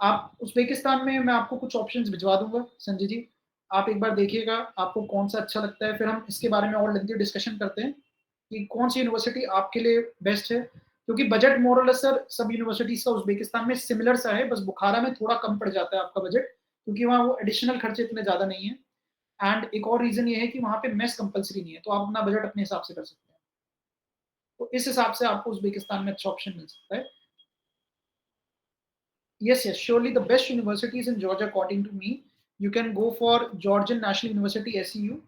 आप उज्बेकिस्तान में मैं आपको कुछ ऑप्शंस भिजवा दूंगा संजय जी, आप एक बार देखिएगा आपको कौन सा अच्छा लगता है। फिर हम इसके बारे में और लेंथी डिस्कशन करते हैं कि कौन सी यूनिवर्सिटी आपके लिए बेस्ट है। क्योंकि बजट मोरलेस सर सब यूनिवर्सिटीज का उज्बेकिस्तान में सिमिलर सा है, बस बुखारा में थोड़ा कम पड़ जाता है आपका बजट, क्योंकि वहाँ वो एडिशनल खर्चे इतने ज्यादा नहीं है। एंड एक और रीजन ये है कि वहाँ पे मेस कंपलसरी नहीं है, तो आप अपना बजट अपने हिसाब से कर सकते हैं। तो इस हिसाब से आपको उज्बेकिस्तान में अच्छा ऑप्शन मिल सकता है। Yes, surely the best universities in Georgia, according to me, You can go for Georgian National University (SCU).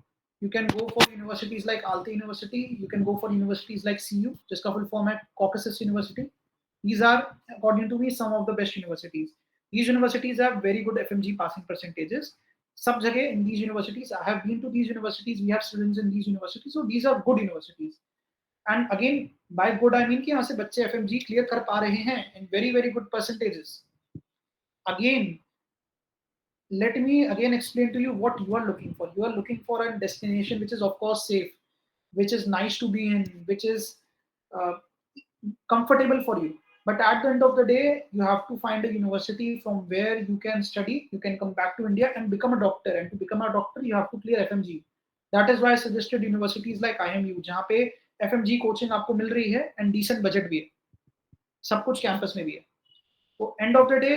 You can go for universities like Alta University. You can go for universities like CU, जिसका full form है Caucasus University. These are, according to me, some of the best universities. These universities have very good FMG passing percentages. सब जगह in these universities, I have been to these universities. We have students in these universities, so these are good universities. And again, by good I mean कि यहाँ से बच्चे FMG clear कर पा रहे हैं in very very good percentages. Again, let me again explain to you what you are looking for. You are looking for a destination which is of course safe, which is nice to be in, which is uh, comfortable for you. But at the end of the day, you have to find a university from where you can study, you can come back to India and become a doctor. And to become a doctor, you have to clear FMG. That is why I suggested universities like IMU, जहाँ पे FMG coaching आपको मिल रही है and decent budget भी है, सब कुछ campus में भी है. तो एंड ऑफ द डे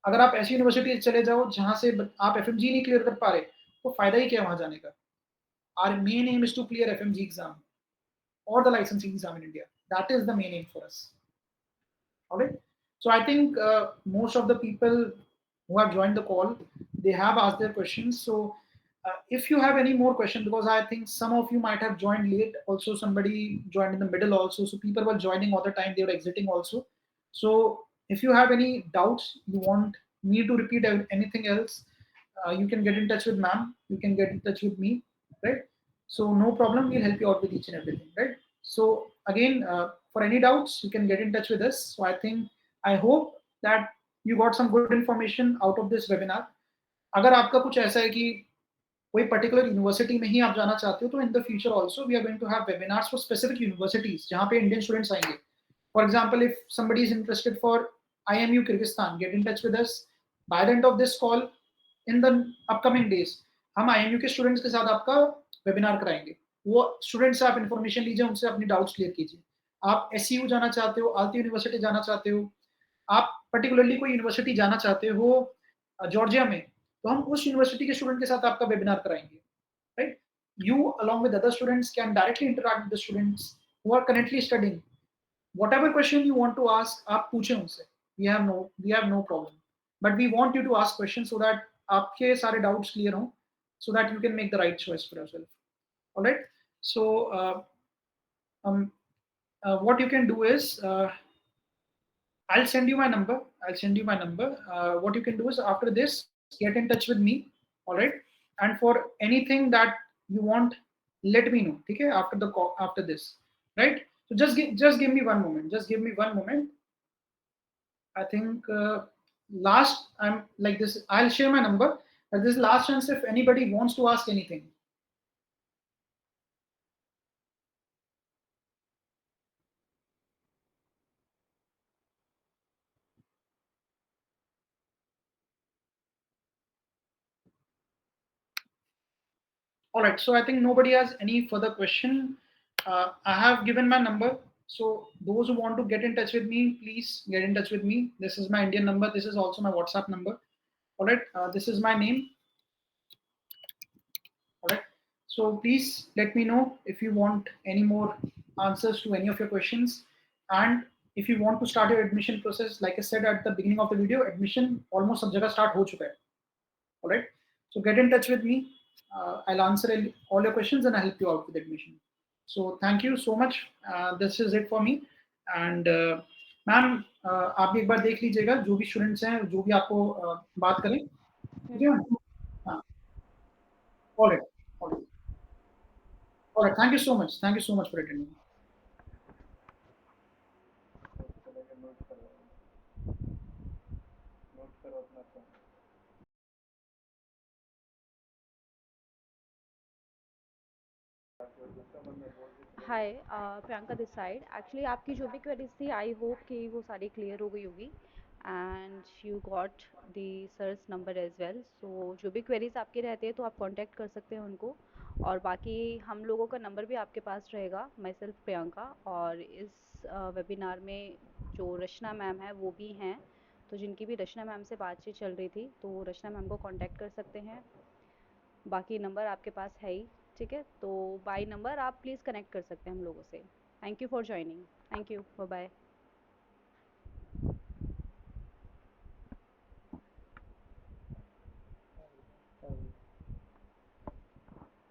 अगर आप ऐसी यूनिवर्सिटी चले जाओ जहां से आप एफएमजी नहीं क्लियर कर पा रहे, तो फायदा ही क्या वहां जाने का. Our main aim is to clear FMG exam or the licensing exam in India. That is the main aim for us. All right. So I think most of the people who have joined the call, they have asked their questions. So if you have any more questions, because I think some of you might have joined late, also somebody joined in the middle also. So people were joining all the time, they were exiting also. So if you have any doubts, you want me to repeat anything else, you can get in touch with ma'am. You can get in touch with me, right? So no problem, we'll help you out with each and everything, right? So again, for any doubts, you can get in touch with us. So I hope that you got some good information out of this webinar. अगर आपका कुछ ऐसा है कि कोई particular university में ही आप जाना चाहते हो, तो in the future also we are going to have webinars for specific universities जहाँ पे इंडियन स्टूडेंट्स आएंगे. For example, if somebody is interested for IMU Kyrgyzstan, get in touch with us. By the end of this call, in the upcoming days, हम IMU के students के साथ आपका webinar कराएंगे. वो स्टूडेंट से आप इन्फॉर्मेशन लीजिए, उनसे अपनी डाउट्स क्लियर कीजिए. आप SCU जाना चाहते हो, आल्ती यूनिवर्सिटी जाना चाहते हो, आप पर्टिकुलरली कोई यूनिवर्सिटी जाना चाहते हो जॉर्जिया में, तो हम उस यूनिवर्सिटी के स्टूडेंट के साथ आपका वेबिनार कराएंगे, right? You along with other students can directly interact with the students who are currently studying. Whatever question you want to ask, आप पूछें उनसे. We have no problem. But we want you to ask questions so that आपके सारे doubts clear हों, so that you can make the right choice for yourself. All right. So what you can do is, I'll send you my number. What you can do is, after this, get in touch with me. All right. And for anything that you want, let me know. Okay. After the call, after this, right? So just give me one moment. Just give me one moment. I think last I'm like this. I'll share my number. This is last chance if anybody wants to ask anything. All right, so I think nobody has any further question. I have given my number. So those who want to get in touch with me, please get in touch with me. This is my Indian number. This is also my WhatsApp number. All right, this is my name. All right, so please let me know if you want any more answers to any of your questions. And if you want to start your admission process, like I said at the beginning of the video, admission almost सब जगह start हो चुका है. All right, so get in touch with me. I'll answer all your questions and I'll help you out with admission. So thank you so much. This is it for me. And ma'am आप भी एक बार देख लीजिएगा, जो भी students हैं, जो भी आपको बात करें, ठीक है? हाँ. All right. All right. All right. Thank you so much. Thank you so much for attending. Hi, Priyanka this side. Actually आपकी जो भी क्वेरीज थी, आई होप कि वो सारी क्लियर हो गई होगी and you got the sir's number as well. So जो भी क्वेरीज आपकी रहती है तो आप कांटेक्ट कर सकते हैं उनको. और बाकी हम लोगों का नंबर भी आपके पास रहेगा, माई सेल्फ प्रियंका. और इस वेबिनार में जो रचना मैम है वो भी हैं, तो जिनकी भी रचना मैम से बातचीत चल रही थी, तो रचना मैम को कांटेक्ट कर सकते हैं. बाकी नंबर आपके पास है ही, ठीक है? तो बाय नंबर आप प्लीज़ कनेक्ट कर सकते हैं हम लोगों से. Thank you for joining. Thank you. Bye bye.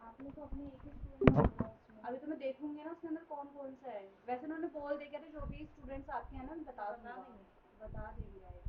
आपने तो अपने एक ही स्टूडेंट अभी तो मैं देखूंगी ना उसके अंदर कौन कौन सा है। वैसे उन्होंने बोल दिया था जो भी स्टूडेंट्स आपके हैं ना मैं बता देंगे